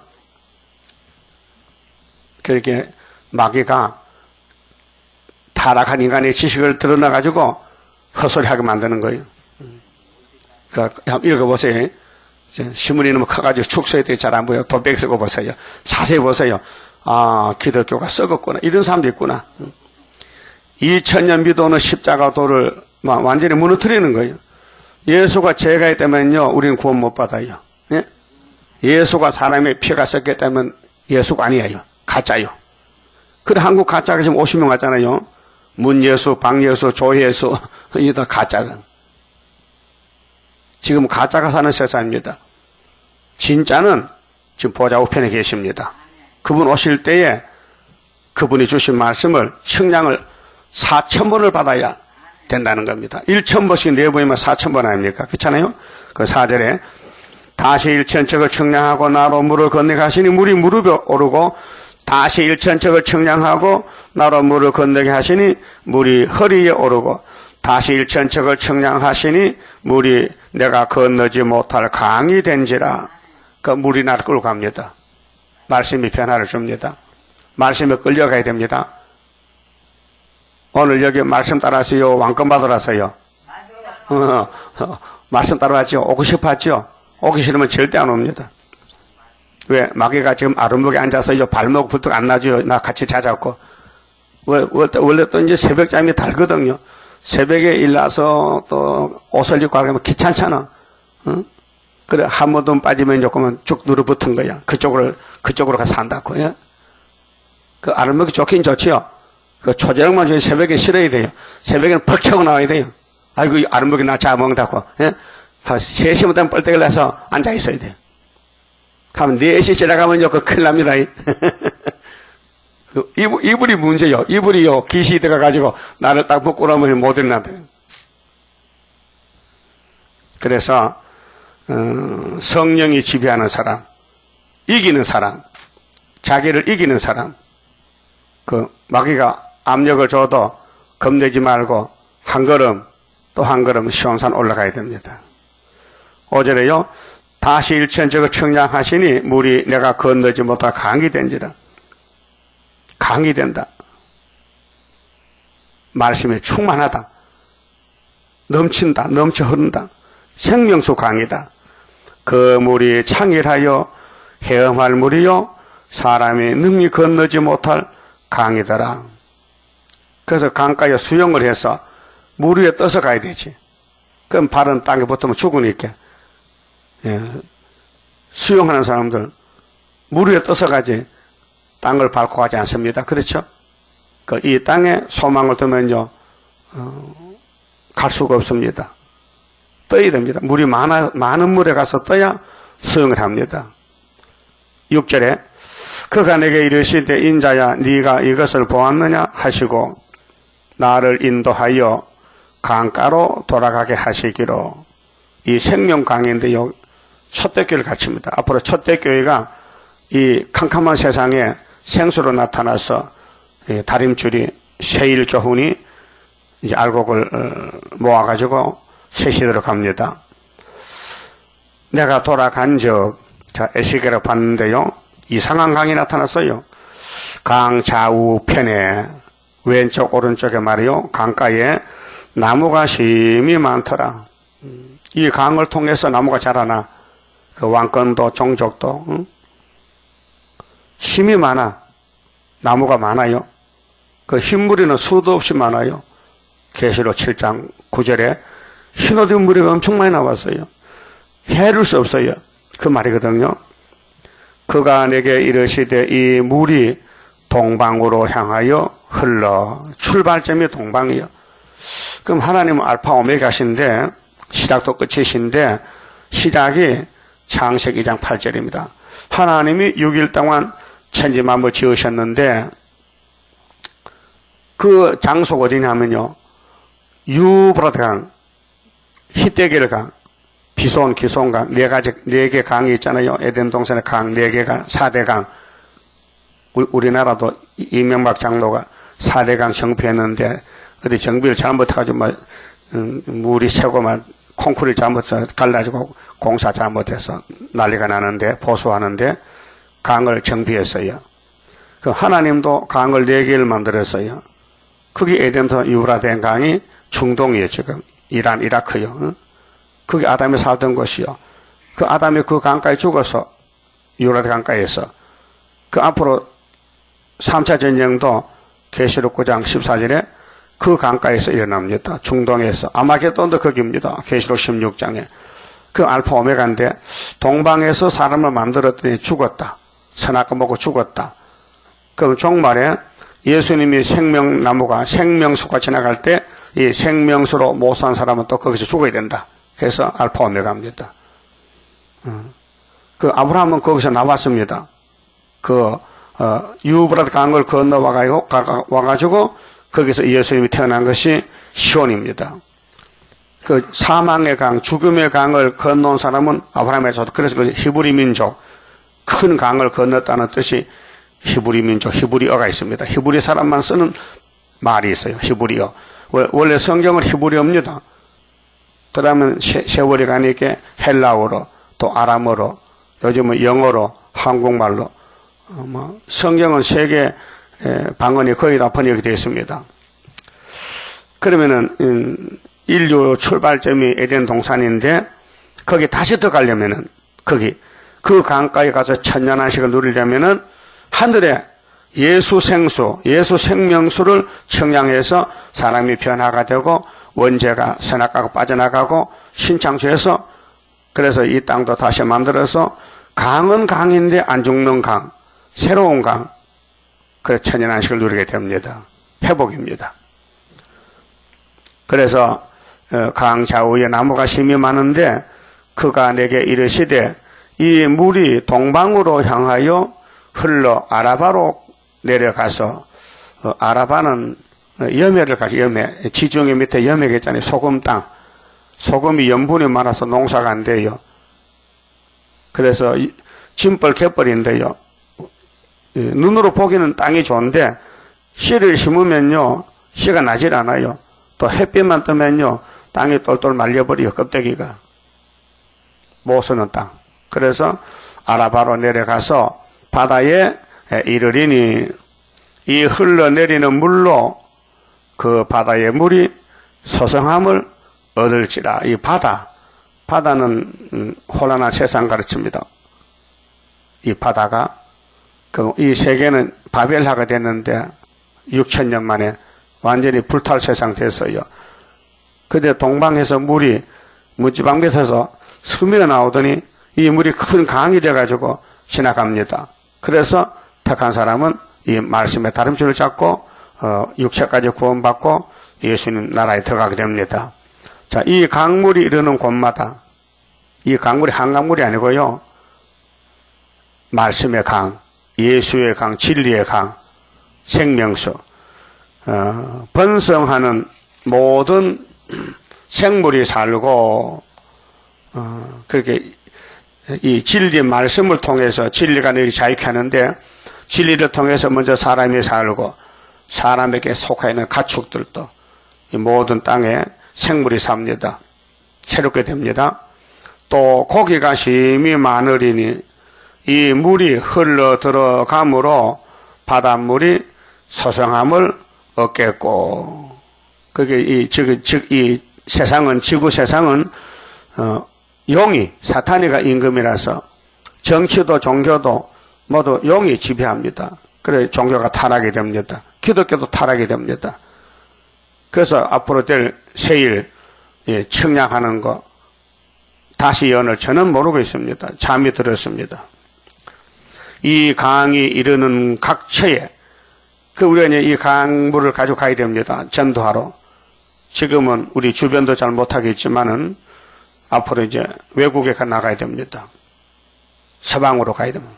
그렇게 마귀가 타락한 인간의 지식을 드러나가지고 헛소리하게 만드는 거예요. 그러니까 한번 읽어보세요. 신문이 너무 커가지고 축소에 대해 잘 안 보여. 도백 쓰고 보세요. 자세히 보세요. 아, 기독교가 썩었구나. 이런 사람도 있구나. 2000년 믿어오는 십자가 도를 완전히 무너뜨리는 거예요. 예수가 죄가 있다면요, 우리는 구원 못 받아요. 예? 예수가 사람의 피가 섞였다면 예수가 아니에요. 가짜요. 그래, 한국 가짜가 지금 50명 왔잖아요. 문예수, 방예수, 조예수, 이게 다 가짜가. 지금 가짜가 사는 세상입니다. 진짜는 지금 보좌 우편에 계십니다. 그분 오실 때에 그분이 주신 말씀을 청량을 4,000번을 받아야 된다는 겁니다. 1,000번씩 내보이면 4,000번 아닙니까? 그렇잖아요? 그 4절에 다시 1,000척을 청량하고 나로 물을 건너게 하시니 물이 무릎에 오르고 다시 1,000척을 청량하고 나로 물을 건너게 하시니 물이 허리에 오르고 다시 1,000척을 청량하시니 물이 내가 건너지 못할 강이 된지라. 그 물이 나를 끌고 갑니다. 말씀이 변화를 줍니다. 말씀에 끌려가야 됩니다. 오늘 여기 말씀 따라서요. 왕권 받으라서요. 말씀 따라왔죠. 오고 싶었죠. 오기 싫으면 절대 안 옵니다. 왜? 마귀가 지금 아랫목에 앉아서 발목 불떡 안 나죠. 나 같이 자자고. 원래 또 이제 새벽잠이 달거든요. 새벽에 일나서 또 옷을 입고 가면 귀찮잖아. 응? 그래, 한 번도 빠지면 조금은 쭉 누르붙은 거야. 그쪽으로 가서 산다고, 예? 그 아랫목이 좋긴 좋지요. 그 초저녁만 저희 새벽에 실어야 돼요. 새벽에는 퍽 차고 나와야 돼요. 아이고, 아랫목이 나 잡아먹는다고, 예? 3시부터 뻘떡을 내서 앉아있어야 돼요. 가면 4시 지나가면요, 그 큰일 납니다. 이불이 문제요. 이불이요, 귀신이 들어가가지고 나를 딱 묶고 나면 못 일어난다. 그래서, 성령이 지배하는 사람, 이기는 사람, 자기를 이기는 사람, 그 마귀가 압력을 줘도 겁내지 말고 한 걸음 또 한 걸음 시온산 올라가야 됩니다. 5절에요. 다시 1,000척을 청량하시니 물이 내가 건너지 못할 강이 된지라. 강이 된다. 말씀이 충만하다. 넘친다. 넘쳐 흐른다. 생명수 강이다. 그 물이 창일하여 헤엄할 물이요 사람이 능히 건너지 못할 강이더라. 그래서 강가에 수영을 해서 물 위에 떠서 가야 되지. 그럼 발은 땅에 붙으면 죽으니까. 예. 수영하는 사람들 물 위에 떠서 가지 땅을 밟고 가지 않습니다. 그렇죠? 이 땅에 소망을 두면요 갈 수가 없습니다. 떠야 됩니다. 물이 많은 물에 가서 떠야 수영을 합니다. 6절에 그가 내게 이르시되 인자야 네가 이것을 보았느냐 하시고 나를 인도하여 강가로 돌아가게 하시기로. 이 생명강인데요, 촛대교회를 갖춥니다. 앞으로 촛대교회가 이 캄캄한 세상에 생수로 나타나서 다림줄이 세일교훈이 이제 알곡을 모아가지고 세시도록 합니다. 내가 돌아간 적, 자, 에시겔을 봤는데요, 이상한 강이 나타났어요. 강 좌우편에 왼쪽 오른쪽에 말이요, 강가에 나무가 심이 많더라. 이 강을 통해서 나무가 자라나. 그 왕건도 종족도 힘이 많아. 나무가 많아요. 그 흰무리는 수도 없이 많아요. 계시록 7장 9절에 흰옷 입은 무리가 엄청 많이 나왔어요. 헤아릴 수 없어요. 그 말이거든요. 그가 내게 이르시되 이 물이 동방으로 향하여 흘러. 출발점이 동방이요. 그럼 하나님은 알파 오메가신데 시작도 끝이신데 시작이 창세기 2장 8절입니다. 하나님이 6일 동안 천지만물 지으셨는데 그 장소가 어디냐면요, 유브라트 강, 히데겔 강, 비손, 기손 강, 네 개 강이 있잖아요. 에덴 동산의 강 4개가 4대 강. 우리나라도 이명박 장로가 4대 강 정비했는데 어디 정비를 잘못해가지고 물이 새고 콘크리트 잘못해서 갈라지고 공사 잘못해서 난리가 나는데, 보수하는데 강을 정비했어요. 그 하나님도 강을 4개를 만들었어요. 그게 에덴서 유브라데 강이 중동이에요. 지금 이란, 이라크요. 그게 아담이 살던 곳이요. 그 아담이 그 강가에 죽어서 유브라데 강가에서 그 앞으로 3차 전쟁도 계시록 9장 14절에 그 강가에서 일어납니다. 중동에서. 아마겟돈도 거기입니다. 계시록 16장에. 그 알파 오메가인데 동방에서 사람을 만들었더니 죽었다. 선악과 먹고 죽었다. 그럼 종말에 예수님이 생명나무가 생명수가 지나갈 때 이 생명수로 못 산 사람은 또 거기서 죽어야 된다. 그래서 알파 오메가입니다. 그 아브라함은 거기서 나왔습니다. 유브라트 강을 건너와가지고 거기서 예수님이 태어난 것이 시온입니다. 그 사망의 강, 죽음의 강을 건너온 사람은 아브라함에서도, 그래서 그 히브리 민족, 큰 강을 건넜다는 뜻이 히브리 민족, 히브리어가 있습니다. 히브리 사람만 쓰는 말이 있어요. 히브리어. 원래 성경은 히브리어입니다. 그 다음에 세월이 가니까 헬라어로, 또 아람어로, 요즘은 영어로, 한국말로, 성경은 세계 방언이 거의 다 번역이 되어 있습니다. 그러면은 인류 출발점이 에덴 동산인데 거기 다시 더 가려면은 거기 그 강가에 가서 천년안식을 누리려면은 하늘에 예수 생수, 예수 생명수를 청량해서 사람이 변화가 되고 원죄가 선악과가 빠져나가고 신창조해서, 그래서 이 땅도 다시 만들어서 강은 강인데 안 죽는 강, 새로운 강, 그 천년안식을 누리게 됩니다. 회복입니다. 그래서 강 좌우에 나무가 심이 많은데 그가 내게 이르시되 이 물이 동방으로 향하여 흘러 아라바로 내려가서, 아라바는 염해를 가지, 염해. 지중해 밑에 염해가 있잖아요. 소금 땅. 소금이 염분이 많아서 농사가 안 돼요. 그래서 짐벌 갯벌인데요. 눈으로 보기는 땅이 좋은데 씨를 심으면요, 씨가 나질 않아요. 또 햇빛만 뜨면요, 땅이 똘똘 말려버려요. 껍데기가. 못 쓰는 땅. 그래서 아라바로 내려가서 바다에 이르리니 이 흘러내리는 물로 그 바다의 물이 소성함을 얻을지라. 이 바다는 혼란한 세상 가르칩니다. 이 바다가 이 세계는 바벨하가 됐는데 6,000년 만에 완전히 불탈 세상 됐어요. 근데 동방에서 물이 무지방배에서 스며 나오더니 이 물이 큰 강이 돼가지고 지나갑니다. 그래서 택한 사람은 이 말씀의 다름줄을 잡고 육체까지 구원받고 예수님 나라에 들어가게 됩니다. 자, 이 강물이 이르는 곳마다, 이 강물이 한강물이 아니고요, 말씀의 강, 예수의 강, 진리의 강, 생명수, 번성하는 모든 생물이 살고, 그렇게 이 진리의 말씀을 통해서 진리가 너희 자유케 하는데, 진리를 통해서 먼저 사람이 살고, 사람에게 속해 있는 가축들도 이 모든 땅에 생물이 삽니다. 새롭게 됩니다. 또 고기가 심히 많으리니 이 물이 흘러 들어감으로 바닷물이 소성함을 얻겠고, 그게 이 세상은, 지구 세상은 용이, 사탄이가 임금이라서 정치도 종교도 모두 용이 지배합니다. 그래 종교가 타락이 됩니다. 기독교도 타락이 됩니다. 그래서 앞으로 될 세일, 청량하는 거, 다시 연을 저는 모르고 있습니다. 잠이 들었습니다. 이 강이 이르는 각처에, 우리가 이 강물을 가지고 가야 됩니다. 전도하러. 지금은 우리 주변도 잘 못하겠지만은, 앞으로 이제 외국에 나가야 됩니다. 서방으로 가야 됩니다.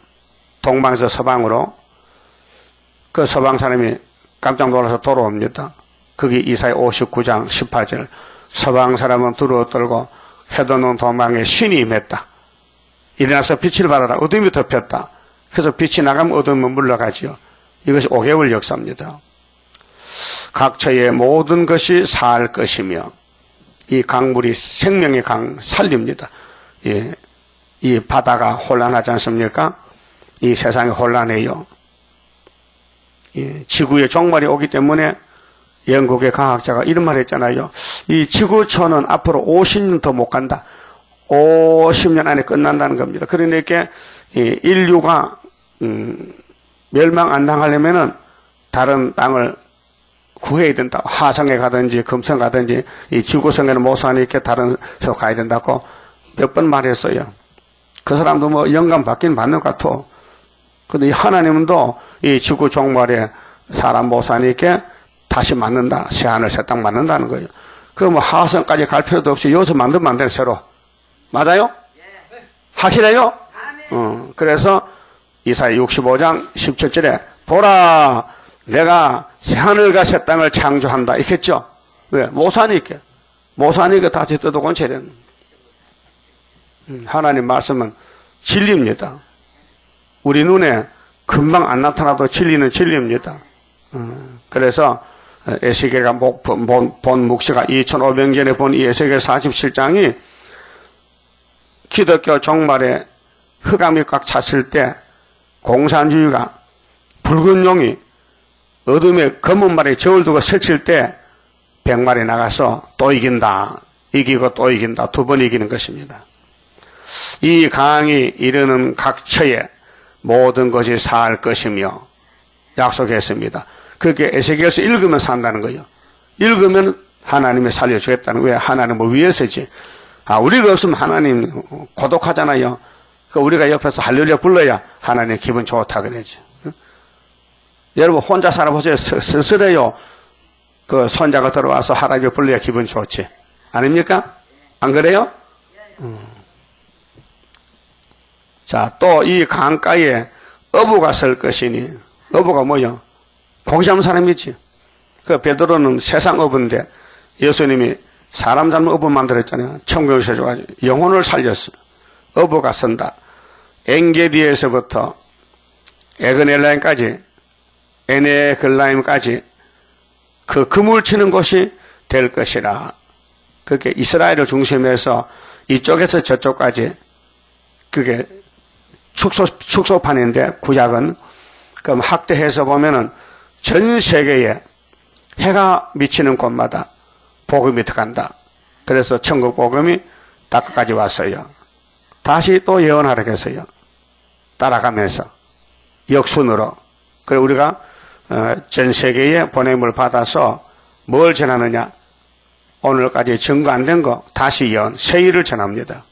동방에서 서방으로. 그 서방 사람이 깜짝 놀라서 돌아옵니다. 거기 이사야 59장 18절. 서방 사람은 두려워 떨고 해돋는 도망에 신이 임했다. 일어나서 빛을 발하라. 어둠이 덮였다. 그래서 빛이 나가면 어둠은 물러가지요. 이것이 5개월 역사입니다. 각처의 모든 것이 살 것이며, 이 강물이 생명의 강 살립니다. 이 바다가 혼란하지 않습니까? 이 세상이 혼란해요. 지구의 종말이 오기 때문에 영국의 과학자가 이런 말을 했잖아요. 이 지구촌은 앞으로 50년 더 못 간다. 50년 안에 끝난다는 겁니다. 그러니까 인류가 멸망 안 당하려면은 다른 땅을 구해야 된다. 화성에 가든지 금성 가든지 이 지구성에는 못 사니까 다른 서 가야 된다고 몇 번 말했어요. 그 사람도 뭐 영감 받긴 받는 것 같아. 근데 하나님도 이 지구 종말에 사람 못 사니까 다시 만든다. 새하늘 새 땅 만든다는 거예요. 그 뭐 하성까지 갈 필요도 없이 여기서 만들면 안 돼, 새로. 맞아요? 확실해요? 그래서 이사야 65장 17절에 보라, 내가 새하늘과 새 땅을 창조한다. 이렇게 했죠? 왜? 못 사니까. 못 사니까 다시 뜯어 건쳐야 되는. 하나님 말씀은 진리입니다. 우리 눈에 금방 안 나타나도 진리는 진리입니다. 그래서 에스겔가 본 묵시가 2500년에 본 이 에스겔 47장이 기독교 종말에 흑암이 꽉 찼을 때 공산주의가 붉은 용이 어둠에 검은 말에 저울 두고 설칠 때 100마리 나가서 또 이긴다. 이기고 또 이긴다. 2번 이기는 것입니다. 이 강이 이르는 각처에 모든 것이 살 것이며 약속했습니다. 그렇게 에스겔서 읽으면 산다는 거예요. 읽으면 하나님이 살려주겠다는 거예요. 하나님 뭐 위해서지. 우리가 없으면 하나님 고독하잖아요. 우리가 옆에서 할렐루야 불러야 하나님 기분 좋다 그러지. 여러분 혼자 살아보세요. 쓸쓸해요. 그 손자가 들어와서 하나님 불러야 기분 좋지. 아닙니까? 안 그래요? 자, 또 이 강가에 어부가 설 것이니, 어부가 뭐요? 고기 잡는 사람이지. 그 베드로는 세상 어부인데 예수님이 사람 잡는 어부 만들었잖아요. 천국을 세줘가지고 영혼을 살렸어. 어부가 선다. 엔게디에서부터 에그넬라임까지, 에네글라임까지 그 그물 치는 곳이 될 것이라. 그렇게 이스라엘을 중심해서 이쪽에서 저쪽까지 그게 축소판인데 구약은 그럼 학대해서 보면은 전 세계에 해가 미치는 곳마다 복음이 들어간다. 그래서 천국 복음이 다까지 왔어요. 다시 또 예언하라고 했어요. 따라가면서 역순으로. 그래 우리가 전 세계에 보냄을 받아서 뭘 전하느냐? 오늘까지 증거 안 된 거 다시 예언, 새 일을 전합니다.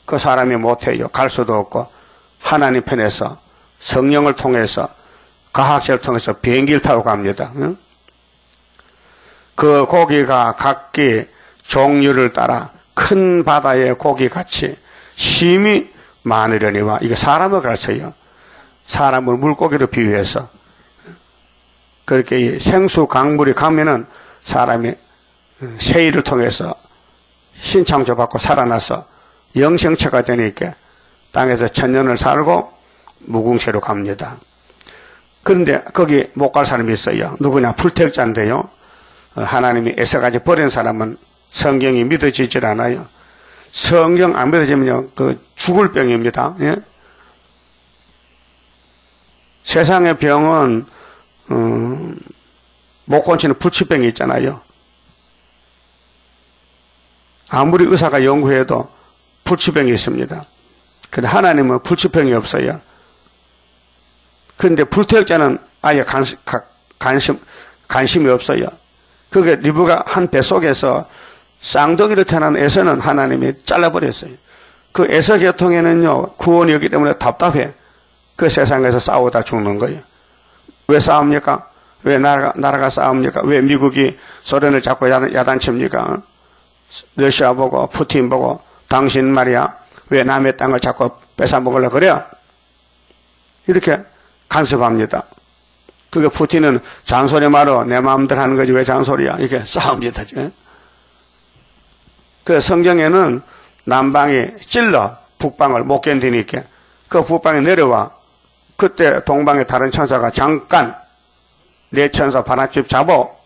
그 사람이 못해요. 갈 수도 없고 하나님 편에서 성령을 통해서 과학자를 통해서 비행기를 타고 갑니다. 응? 그 고기가 각기 종류를 따라 큰 바다의 고기같이 힘이 많으려니와 이게 사람을 가르쳐요. 사람을 물고기로 비유해서. 그렇게 이 생수 강물이 가면은 사람이 세일을 통해서 신창조받고 살아나서 영생체가 되니까 땅에서 천년을 살고 무궁체로 갑니다. 그런데 거기 못 갈 사람이 있어요. 누구냐? 불택자인데요. 하나님이 애써가지 버린 사람은 성경이 믿어지질 않아요. 성경 안 믿어지면요, 죽을 병입니다. 예? 세상의 병은, 못 고치는 불치병이 있잖아요. 아무리 의사가 연구해도 불치병이 있습니다. 근데 하나님은 불치병이 없어요. 그런데 불태역자는 아예 관심이 없어요. 그게 리브가 한 뱃속에서 쌍둥이로 태어난 에서는 하나님이 잘라버렸어요. 그 에서 계통에는요, 구원이 없기 때문에 답답해. 그 세상에서 싸우다 죽는 거예요. 왜 싸웁니까? 왜 나라가 싸웁니까? 왜 미국이 소련을 자꾸 야단칩니까? 러시아 보고 푸틴 보고 당신 말이야 왜 남의 땅을 자꾸 뺏어먹으려고 그래요? 이렇게 간섭합니다. 그게 푸틴은 잔소리 말어 내 마음대로 하는 거지 왜 잔소리야? 이렇게 싸웁니다. 그 성경에는 남방이 찔러 북방을 못 견디니까 그 북방에 내려와. 그때 동방의 다른 천사가 잠깐 내 천사 바람집 잡어.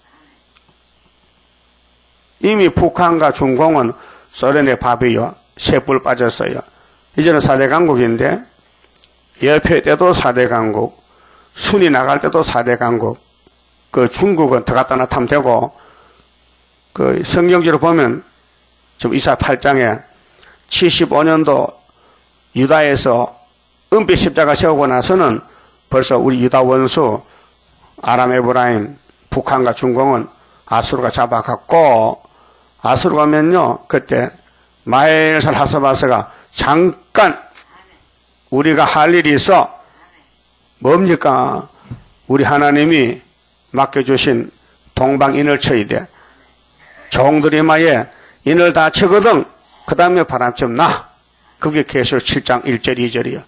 이미 북한과 중공은 소련의 밥이요. 쇠불 빠졌어요. 이제는 4대 강국인데 열패 때도 4대 강국, 순이 나갈 때도 4대 강국. 그 중국은 더 갖다 놔타면 되고, 그 성경지로 보면 지금 이사 8장에 75년도 유다에서 은빛 십자가 세우고 나서는 벌써 우리 유다 원수 아람 에브라임, 북한과 중공은 아수르가 잡아갔고, 아수르 가면요, 그때 마엘살 하스바스가 잠깐 우리가 할 일이 있어. 뭡니까? 우리 하나님이 맡겨주신 동방 인을 쳐야 돼. 종들이 마에 인을 다 치거든. 그 다음에 바람좀 나. 그게 계시록 7장 1절 2절이요.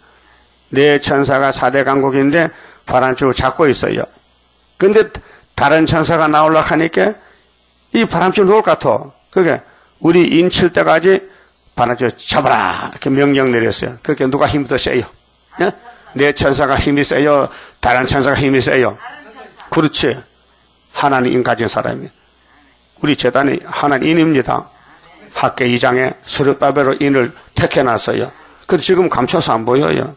내 천사가 4대 강국인데 바람줄을 잡고 있어요. 근데 다른 천사가 나오려고 하니까 이 바람줄 놓을 것 같아. 그게 우리 인 칠 때까지 바람줄 잡아라 이렇게 명령 내렸어요. 그게 누가 힘이 더 세요? 예? 내 천사가 힘이 세요? 다른 천사가 힘이 세요? 그렇지. 하나님 인 가진 사람이. 우리 재단이 하나님 인입니다. 학계 2장에 스룹바벨로 인을 택해놨어요. 근데 지금 감춰서 안 보여요.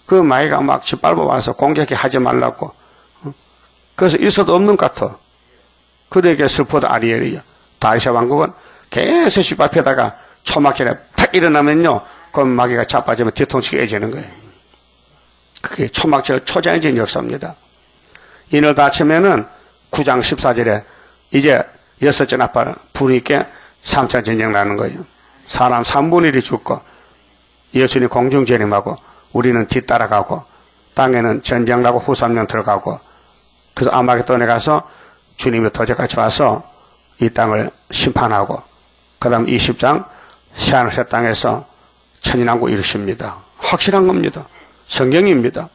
그 마이가 막 짓밟아 와서 공격해 하지 말라고. 그래서 있어도 없는 것 같아. 그러니까 슬퍼도 아리엘이요. 다시아 왕국은 계속 집 앞에다가 초막힐에 탁 일어나면요, 그 마귀가 자빠지면 뒤통수가 깨지는 거예요. 그게 초막절 초장진 역사입니다. 인을 다치면은 9장 14절에 이제 6째 아빠 부니까 3차 전쟁 나는 거예요. 사람 3분의 1이 죽고 예수님 공중재림하고 우리는 뒤따라가고 땅에는 전쟁 나고 후 3년 들어가고 그래서 아마겟돈에 가서 주님이 도적같이 와서 이 땅을 심판하고 그 다음 20장 새하늘 새 땅에서 천인왕국 이루십니다. 확실한 겁니다. 성경입니다.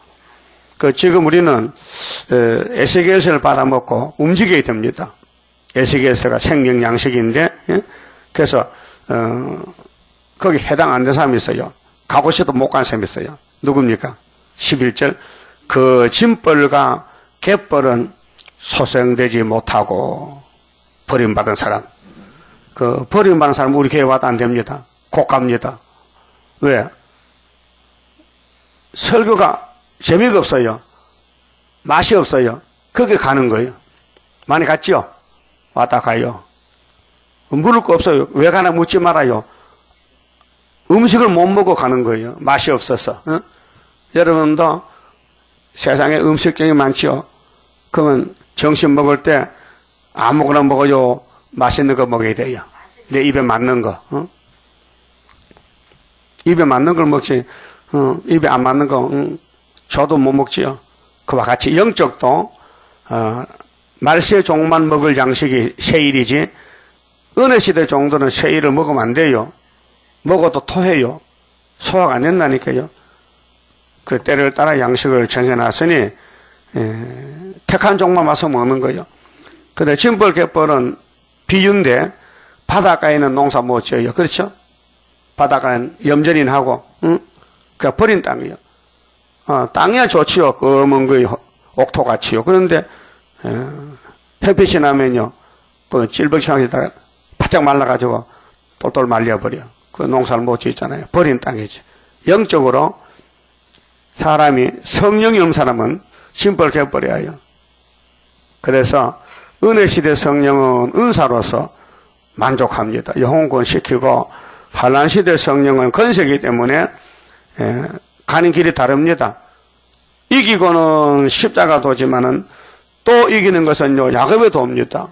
지금 우리는 에스겔서를 받아먹고 움직여야 됩니다. 에스겔서가 생명 양식인데, 예? 그래서 거기 해당 안 된 사람이 있어요. 가고 싶어도 못 간 사람이 있어요. 누굽니까? 11절 그 짐벌과 갯벌은 소생되지 못하고 버림받은 사람. 그 버림받은 사람 우리 교회 와도 안 됩니다. 곧 갑니다. 왜? 설교가 재미가 없어요. 맛이 없어요. 거기 가는 거예요. 많이 갔죠? 왔다 가요. 물을 거 없어요. 왜 가나 묻지 말아요. 음식을 못 먹고 가는 거예요. 맛이 없어서. 어? 여러분도 세상에 음식점이 많죠? 그러면 점심 먹을 때 아무거나 먹어요? 맛있는 거 먹어야 돼요. 내 입에 맞는 거. 어? 입에 맞는 걸 먹지. 입에 안 맞는 거 저도 못 먹지요. 그와 같이 영적도 말세 종만 먹을 양식이 세일이지 은혜 시대 정도는 세일을 먹으면 안 돼요. 먹어도 토해요. 소화가 안 된다니까요. 그 때를 따라 양식을 정해놨으니 택한 종만 와서 먹는 거예요. 근데 징벌 갯벌은 비유인데 바닷가에는 농사 못 지어요. 그렇죠? 바닷가는 염전인하고 그냥 버린 땅이에요. 땅이야 좋지요. 검은 거요. 옥토같이요. 그런데 햇빛이 나면요. 그 찔벅지하게다가 바짝 말라가지고 똘똘 말려버려. 그 농사를 못 짓잖아요. 버린 땅이지. 영적으로 사람이 성령이 없는 사람은 심벌 개버려요. 그래서 은혜시대 성령은 은사로서 만족합니다. 영혼권 시키고 환란시대 성령은 건세이기 때문에 가는 길이 다릅니다. 이기고는 십자가 도지만은 또 이기는 것은요 야곱의 도입니다.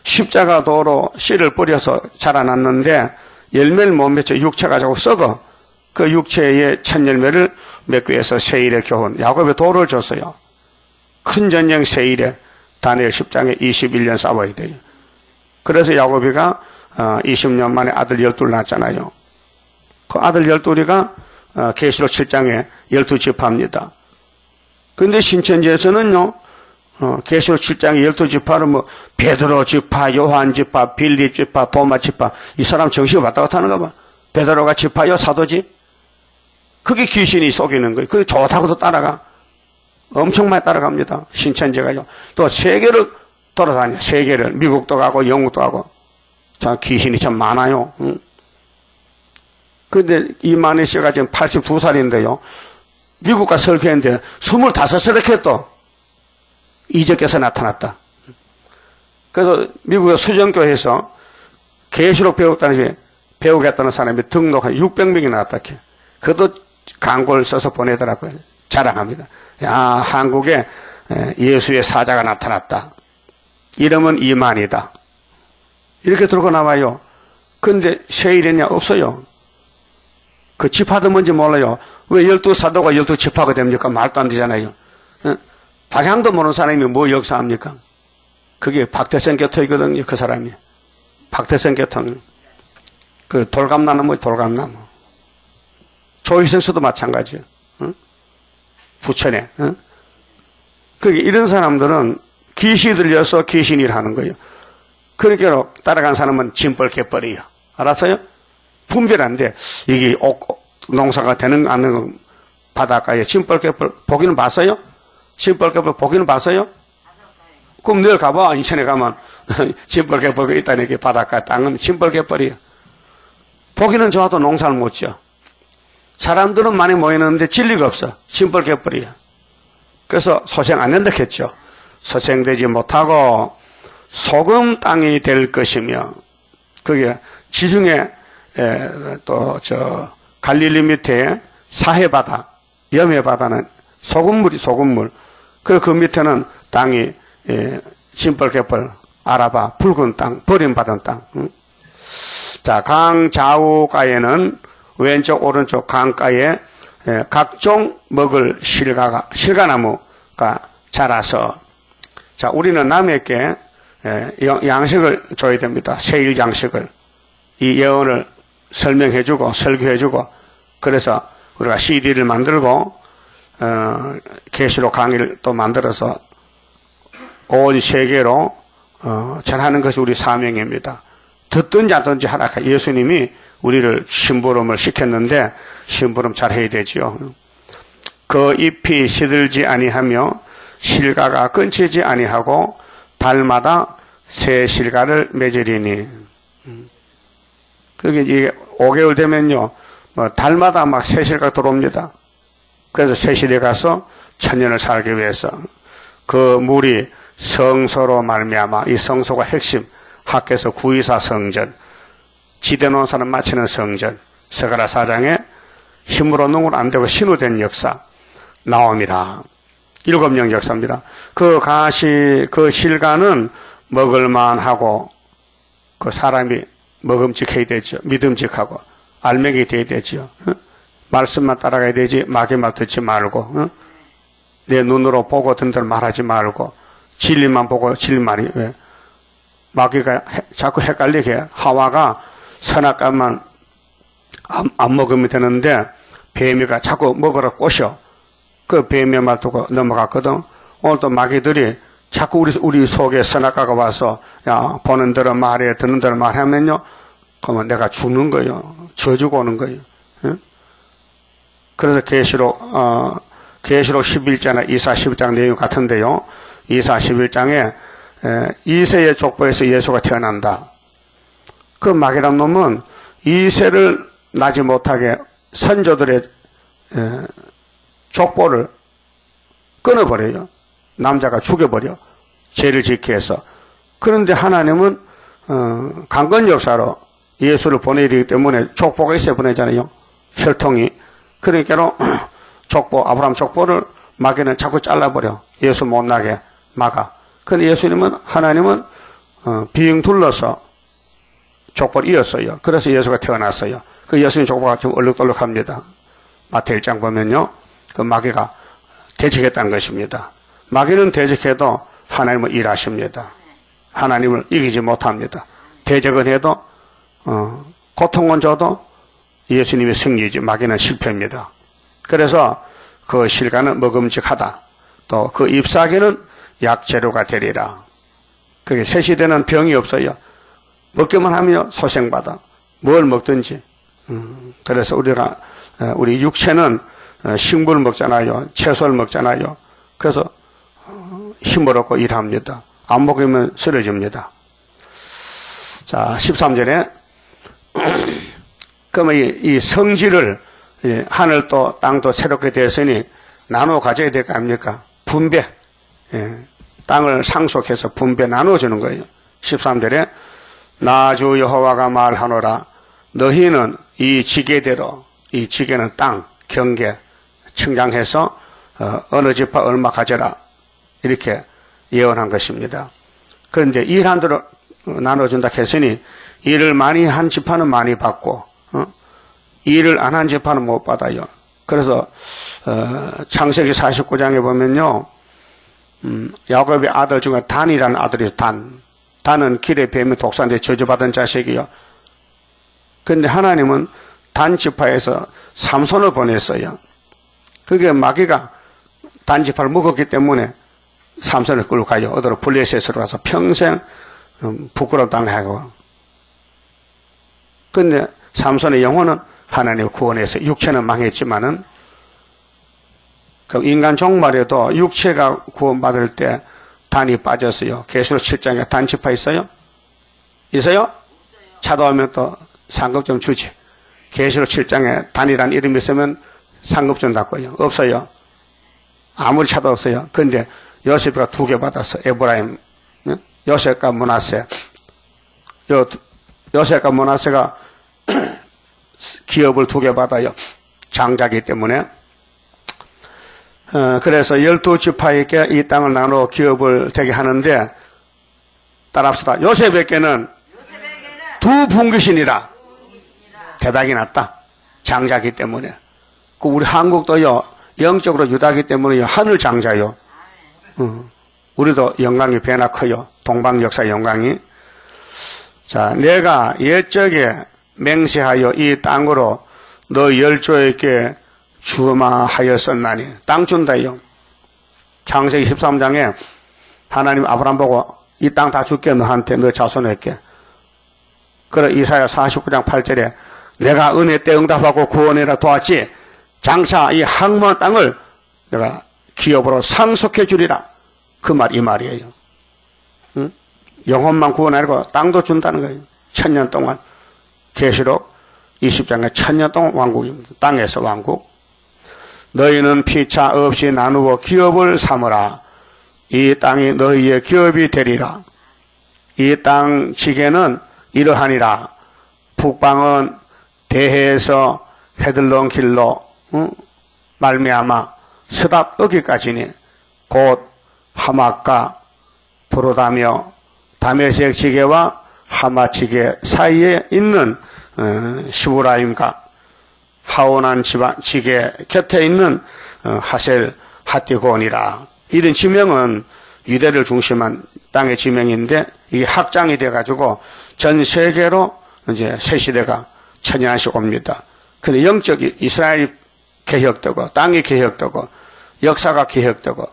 십자가 도로 씨를 뿌려서 자라났는데 열매를 못 맺혀 육체가 자꾸 썩어. 그 육체의 첫 열매를 맺기 위해서 세일의 교훈 야곱의 도를 줬어요. 큰 전쟁 세일에 다니엘 10장에 21년 싸워야 돼요. 그래서 야곱이가 20년 만에 아들 12을 낳았잖아요. 그 아들 12이가 계시록 7장에 12지파입니다. 그런데 신천지에서는요 계시록 7장에 12지파를 뭐 베드로 지파, 요한 지파, 빌립 지파, 도마 지파 이 사람 정신이 왔다 갔다 하는가 봐. 베드로가 지파요 사도지? 그게 귀신이 속이는 거예요. 그게 좋다고도 따라가. 엄청 많이 따라갑니다. 신천지가요. 또 세계를 돌아다녀. 세계를. 미국도 가고 영국도 가고. 참 귀신이 참 많아요. 그런데 이만희 씨가 지금 82살인데요. 미국 가 설교했는데 25살에 또 이적께서 나타났다. 그래서 미국의 수정교회에서 계시록 배우겠다는 사람이 등록한 600명이 나왔다. 그것도 광고를 써서 보내더라고요. 자랑합니다. 야, 한국에 예수의 사자가 나타났다. 이름은 이만이다. 이렇게 들고 나와요. 근데 세일이냐? 없어요. 그 지파도 뭔지 몰라요. 왜 12사도가 12지파가 됩니까? 말도 안 되잖아요. 박향도 모르는 사람이 뭐 역사합니까? 그게 박태선 교토이거든요. 그 사람이. 박태선 교토. 그 돌감나무, 돌감나무. 조희성 씨도 마찬가지예요. 부천에. 그게 이런 사람들은 귀신이 들려서 귀신일 하는 거예요. 그러니까 따라간 사람은 짐벌 개벌이에요. 알았어요? 분별한데 이게 농사가 되는 안 되는 바닷가에 짐벌 개벌 보기는 봤어요? 짐벌 개벌 보기는 봤어요? 그럼 내일 가봐. 인천에 가면 짐벌 개벌이 있다는 게 바닷가 땅은 짐벌 개벌이에요. 보기는 좋아도 농사를 못 지어. 사람들은 많이 모이는데 진리가 없어. 짐벌 개벌이에요. 그래서 소생 안 된다 했죠. 소생되지 못하고 소금 땅이 될 것이며 그게 지중해 또 저 갈릴리 밑에 사해바다, 염해바다는 소금물. 그리고 그 밑에는 땅이 짐벌 개벌 아라바 붉은 땅, 버림받은 땅. 자, 강 좌우가에는 왼쪽 오른쪽 강가에 각종 먹을 실가나무가 자라서 자 우리는 남에게 양식을 줘야 됩니다. 세일 양식을 이 예언을 설명해주고 설교해주고 그래서 우리가 CD를 만들고 계시록 강의를 또 만들어서 온 세계로 전하는 것이 우리 사명입니다. 듣든지 안 듣든지 하라. 예수님이 우리를 심부름을 시켰는데 심부름 잘 해야 되지요. 그 잎이 시들지 아니하며 실가가 끊치지 아니하고 달마다 새 실가를 맺으리니. 그게 이제 5개월 되면요, 달마다 막 새 실가가 들어옵니다. 그래서 새 실에 가서 천년을 살기 위해서 그 물이 성소로 말미암아 이 성소가 핵심 학교에서 구의사 성전. 지대놓은 사람 마치는 성전, 스가랴 4장에 힘으로 농은 안 되고 신우 된 역사 나옵니다. 7명 역사입니다. 그 그 실가는 먹을만하고 그 사람이 먹음직해야 되죠. 믿음직하고 알맹이 돼야 되죠. 말씀만 따라가야 되지 마귀말 듣지 말고 내 눈으로 보고 듣는 대로 말하지 말고 진리만 보고 진리말이 왜 마귀가 자꾸 헷갈리게 하와가 선악과만 안 먹으면 되는데 뱀이가 자꾸 먹으러 꼬셔. 그 뱀의 말 듣고 넘어갔거든. 오늘 또 마귀들이 자꾸 우리 속에 선악과가 와서, 야, 보는 대로 말해, 듣는 대로 말하면요. 그러면 내가 죽는 거예요. 저주고 오는 거예요. 응? 그래서 계시록 11장이나 이사 11장 내용 같은데요. 이사 11장에 이새의 족보에서 예수가 태어난다. 그 마귀란 놈은 이새를 나지 못하게 선조들의 족보를 끊어버려요. 남자가 죽여버려. 죄를 짓게 해서. 그런데 하나님은 강건 역사로 예수를 보내야 되기 때문에 족보가 있어야 보내잖아요. 혈통이. 그러니까 족보, 아브라함 족보를 마귀는 자꾸 잘라버려. 예수 못 나게 막아. 그런데 하나님은 비행 둘러서 족보를 이었어요. 그래서 예수가 태어났어요. 그 예수님 족보가 좀 얼룩덜룩합니다. 마태 1장 보면요. 그 마귀가 대적했다는 것입니다. 마귀는 대적해도 하나님은 일하십니다. 하나님을 이기지 못합니다. 대적은 해도 고통은 줘도 예수님이 승리지 마귀는 실패입니다. 그래서 그 실과는 먹음직하다. 또 그 잎사귀는 약재료가 되리라. 그게 새 시대는 병이 없어요. 먹기만 하면 소생받아. 뭘 먹든지. 그래서 우리 육체는 식물을 먹잖아요. 채소를 먹잖아요. 그래서 힘을 얻고 일합니다. 안 먹으면 쓰러집니다. 자, 13절에 그러면 이 성질을 하늘도 땅도 새롭게 되었으니 나누어 가져야 될 거 아닙니까? 분배. 땅을 상속해서 분배 나누어주는 거예요. 13절에 나 주 여호와가 말하노라 너희는 이 지게대로 이 지게는 땅, 경계 측량해서 어느 지파 얼마 가져라 이렇게 예언한 것입니다. 그런데 일한 대로 나눠준다 했으니 일을 많이 한 지파는 많이 받고 일을 안 한 지파는 못 받아요. 그래서 창세기 49장에 보면요. 야곱의 아들 중에 단이라는 아들이 있어요. 단은 길에 뱀이 독사한테 저주받은 자식이요. 그런데 하나님은 단 지파에서 삼손을 보냈어요. 그게 마귀가 단 지파를 먹었기 때문에 삼손을 끌고 가요. 어디로 블레셋으로 가서 평생 부끄러움 당하고. 그런데 삼손의 영혼은 하나님 구원해서 육체는 망했지만은 그 인간 종말에도 육체가 구원받을 때 단이 빠졌어요. 계시록 7장에 단 지파 있어요? 있어요? 차도하면 또 상급 좀 주지. 계시록 7장에 단이라는 이름이 있으면 상급 좀 받고요. 없어요. 아무리 차도 없어요. 그런데 요셉이가 2개 받았어. 에브라임, 요셉과 므낫세. 요셉과 므낫세가 기업을 2개 받아요. 장자기 때문에. 그래서 12지파에게 이 땅을 나누어 기업을 되게 하는데 따라합시다. 요셉에게는 2분깃이니라. 대박이 났다. 장자기 때문에. 우리 한국도요. 영적으로 유다기 때문에 하늘 장자요. 우리도 영광이 배나 커요. 동방 역사 영광이. 자, 내가 옛적에 맹세하여 이 땅으로 너 열조에게 주마하였었나니. 땅 준다요. 창세기 13장에 하나님 아브라함 보고 이 땅 다 줄게 너한테 너 자손에게. 그래 이사야 49장 8절에 내가 은혜 때 응답하고 구원해라 도왔지. 장차 이 항모한 땅을 내가 기업으로 상속해 주리라. 그 말 이 말이에요. 응? 영혼만 구원하고 땅도 준다는 거예요. 1000년 동안. 계시록 20장에 1000년 동안 왕국입니다. 땅에서 왕국. 너희는 피차 없이 나누어 기업을 삼으라. 이 땅이 너희의 기업이 되리라. 이 땅 지게는 이러하니라. 북방은 대해에서 헤들론 길로 말미암아 스닷 어기까지니 곧 하맛과 브로다며 다메섹 지게와 하맛 지게 사이에 있는 시브라임과 하오난 지게 곁에 있는 하셀 하티곤이라. 이런 지명은 유대를 중심한 땅의 지명인데 이게 확장이 돼가지고 전 세계로 이제 새 시대가 천년씩 옵니다. 근데 영적 이스라엘 개혁되고 땅이 개혁되고 역사가 개혁되고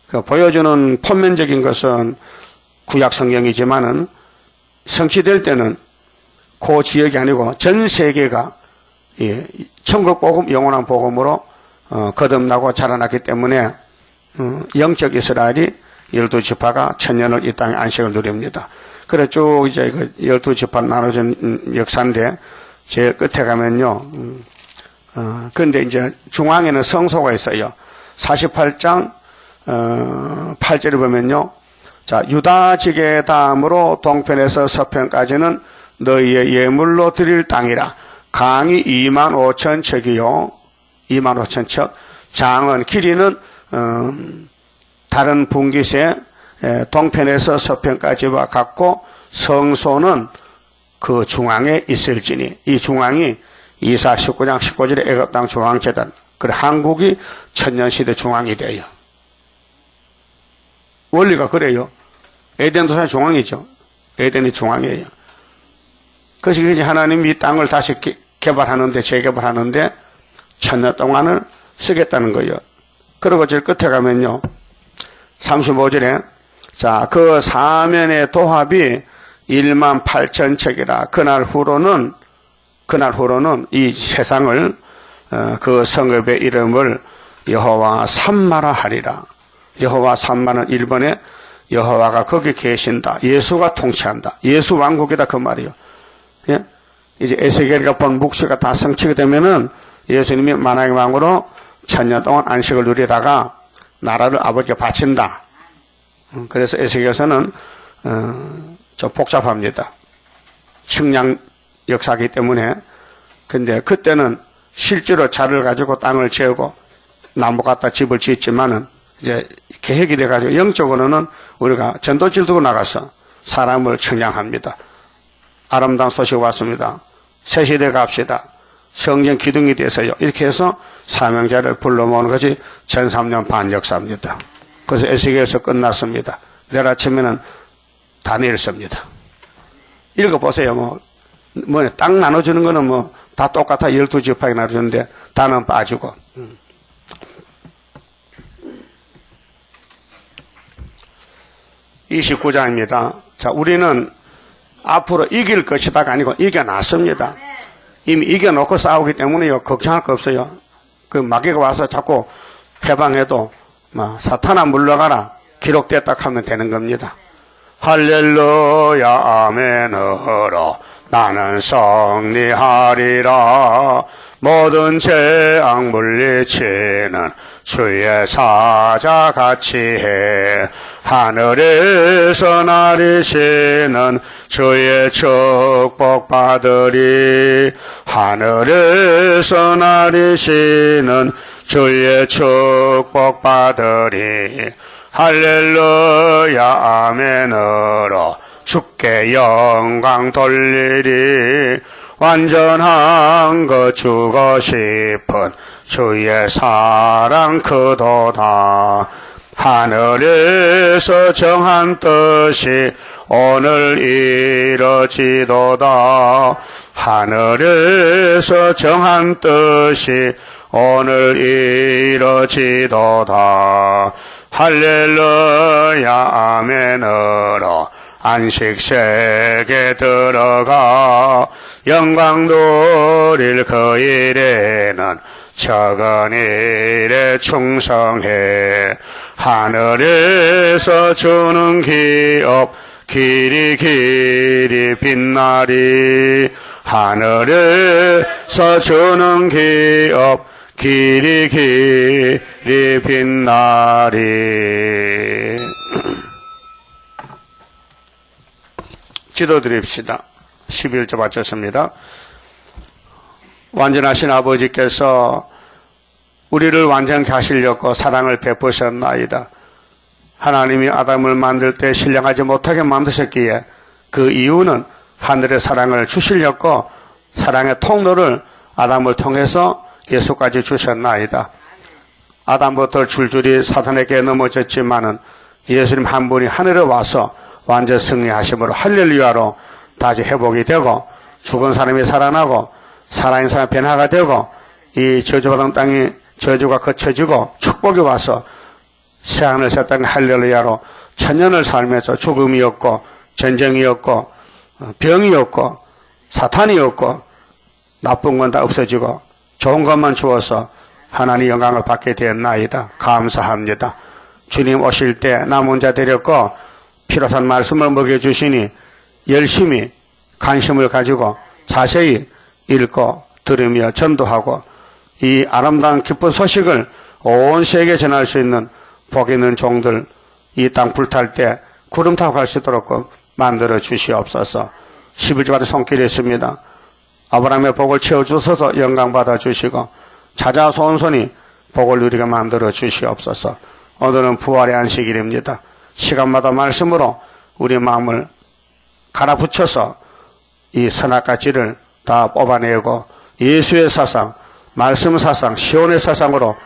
그 보여주는 표면적인 것은 구약 성경이지만은 성취될 때는 그 지역이 아니고 전 세계가 천국 복음, 영원한 복음으로 거듭나고 자라났기 때문에 영적 이스라엘이 12지파가 천년을 이 땅에 안식을 누립니다. 그래 쭉 이제 그 12지파 나눠진 역사인데 제일 끝에 가면요. 근데 이제 중앙에는 성소가 있어요. 48장 8절에 보면요. 자, 유다 지게 다음으로 동편에서 서편까지는 너희의 예물로 드릴 땅이라. 강이 25,000척이요. 25,000척. 장은 길이는 다른 분깃의 동편에서 서편까지와 같고 성소는 그 중앙에 있을지니 이 중앙이 이사 19장 19절에 애굽 땅 중앙재단. 그래 한국이 천년시대 중앙이 돼요. 원리가 그래요. 에덴 도산이 중앙이죠. 에덴이 중앙이에요. 그래서 이제 하나님이 이 땅을 다시 개발하는데 재개발하는데 천년 동안을 쓰겠다는 거예요. 그리고 제일 끝에 가면요. 35절에 자, 그 사면의 도합이 18,000척이라. 그날 후로는 이 세상을 그 성읍의 이름을 여호와 삼마라 하리라. 여호와 삼마는 일본에 여호와가 거기 계신다. 예수가 통치한다. 예수 왕국이다 그 말이요. 예? 이제 에스겔이가 본 묵시가 다 성취가 되면은 예수님이 만왕의 왕으로 천년 동안 안식을 누리다가 나라를 아버지께 바친다. 그래서 에스겔에서는 좀 복잡합니다. 측량 역사이기 때문에. 근데 그때는 실제로 자를 가지고 땅을 재우고 나무 갖다 집을 짓지만은 이제 계획이 돼가지고 영적으로는 우리가 전도지를 두고 나가서 사람을 측량합니다. 아름다운 소식 왔습니다. 새 시대 갑시다. 성경 기둥이 돼서요. 이렇게 해서 사명자를 불러 모으는 것이 1300년 반 역사입니다. 그래서 에스겔에서 끝났습니다. 내일 아침에는 다니엘 씁니다. 읽어보세요. 땅 나눠주는 거는 다 똑같아. 12지파에 나눠주는데 다는 빠지고. 29장입니다. 자, 우리는 앞으로 이길 것이다가 아니고 이겨놨습니다. 이미 이겨놓고 싸우기 때문에요. 걱정할 거 없어요. 그 마귀가 와서 자꾸 해방해도 사탄아 물러가라. 기록됐다 하면 되는 겁니다. 할렐루야 아멘으로 나는 승리하리라. 모든 재앙 물리치는 주의 사자같이 해. 하늘에서 나리시는 주의 축복 받으리. 하늘에서 나리시는 주의 축복 받으리. 할렐루야 아멘으로 주께 영광 돌리리. 완전한 거 주고 싶은 주의 사랑 크도다. 하늘에서 정한 뜻이 오늘 이뤄지도다. 하늘에서 정한 뜻이 오늘 이뤄지도다. 할렐루야 아멘으로 안식세계 들어가 영광 누릴 그 일에는 적은 일에 충성해. 하늘에서 주는 기업 길이 길이 빛나리. 하늘에서 주는 기업 길이 길이 빛나리. 기도드립시다. 11조 바쳤습니다. 완전하신 아버지께서 우리를 완전케 하시려고 사랑을 베푸셨나이다. 하나님이 아담을 만들 때 신령하지 못하게 만드셨기에 그 이유는 하늘의 사랑을 주시려고 사랑의 통로를 아담을 통해서 예수까지 주셨나이다. 아담부터 줄줄이 사탄에게 넘어졌지만은 예수님 한 분이 하늘에 와서 완전 승리하심으로 할렐루야로 다시 회복이 되고 죽은 사람이 살아나고 살아있는 사람이 변화가 되고 이 저주받은 땅이 저주가 거쳐지고 축복이 와서 새하늘 새 땅 할렐루야로 천년을 살면서 죽음이 없고 전쟁이 없고 병이 없고 사탄이 없고 나쁜 건 다 없어지고 좋은 것만 주어서 하나님 영광을 받게 되었나이다. 감사합니다. 주님 오실 때 남은 자 데렸고 피로산 말씀을 먹여주시니 열심히 관심을 가지고 자세히 읽고 들으며 전도하고 이 아름다운 기쁜 소식을 온 세계에 전할 수 있는 복 있는 종들 이 땅 불탈 때 구름 타고 갈 수 있도록 만들어 주시옵소서. 11주 받은 손길이 있습니다. 아브라함의 복을 채워주셔서 영광 받아 주시고 찾아서 온 손이 복을 누리게 만들어 주시옵소서. 오늘은 부활의 안식일입니다. 시간마다 말씀으로 우리 마음을 갈아붙여서 이 선악가지를 다 뽑아내고 예수의 사상, 말씀 사상, 시온의 사상으로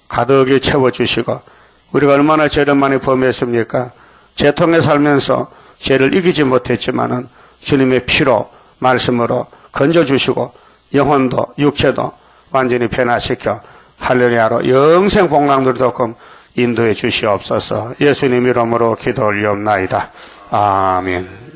가득히 채워주시고 우리가 얼마나 죄를 많이 범했습니까? 죄 통해 살면서 죄를 이기지 못했지만은 주님의 피로 말씀으로 건져주시고 영혼도 육체도 완전히 변화시켜 할렐루야로 영생 복락 누리도록 인도해 주시옵소서. 예수님 이름으로 기도 올리옵나이다. 아멘.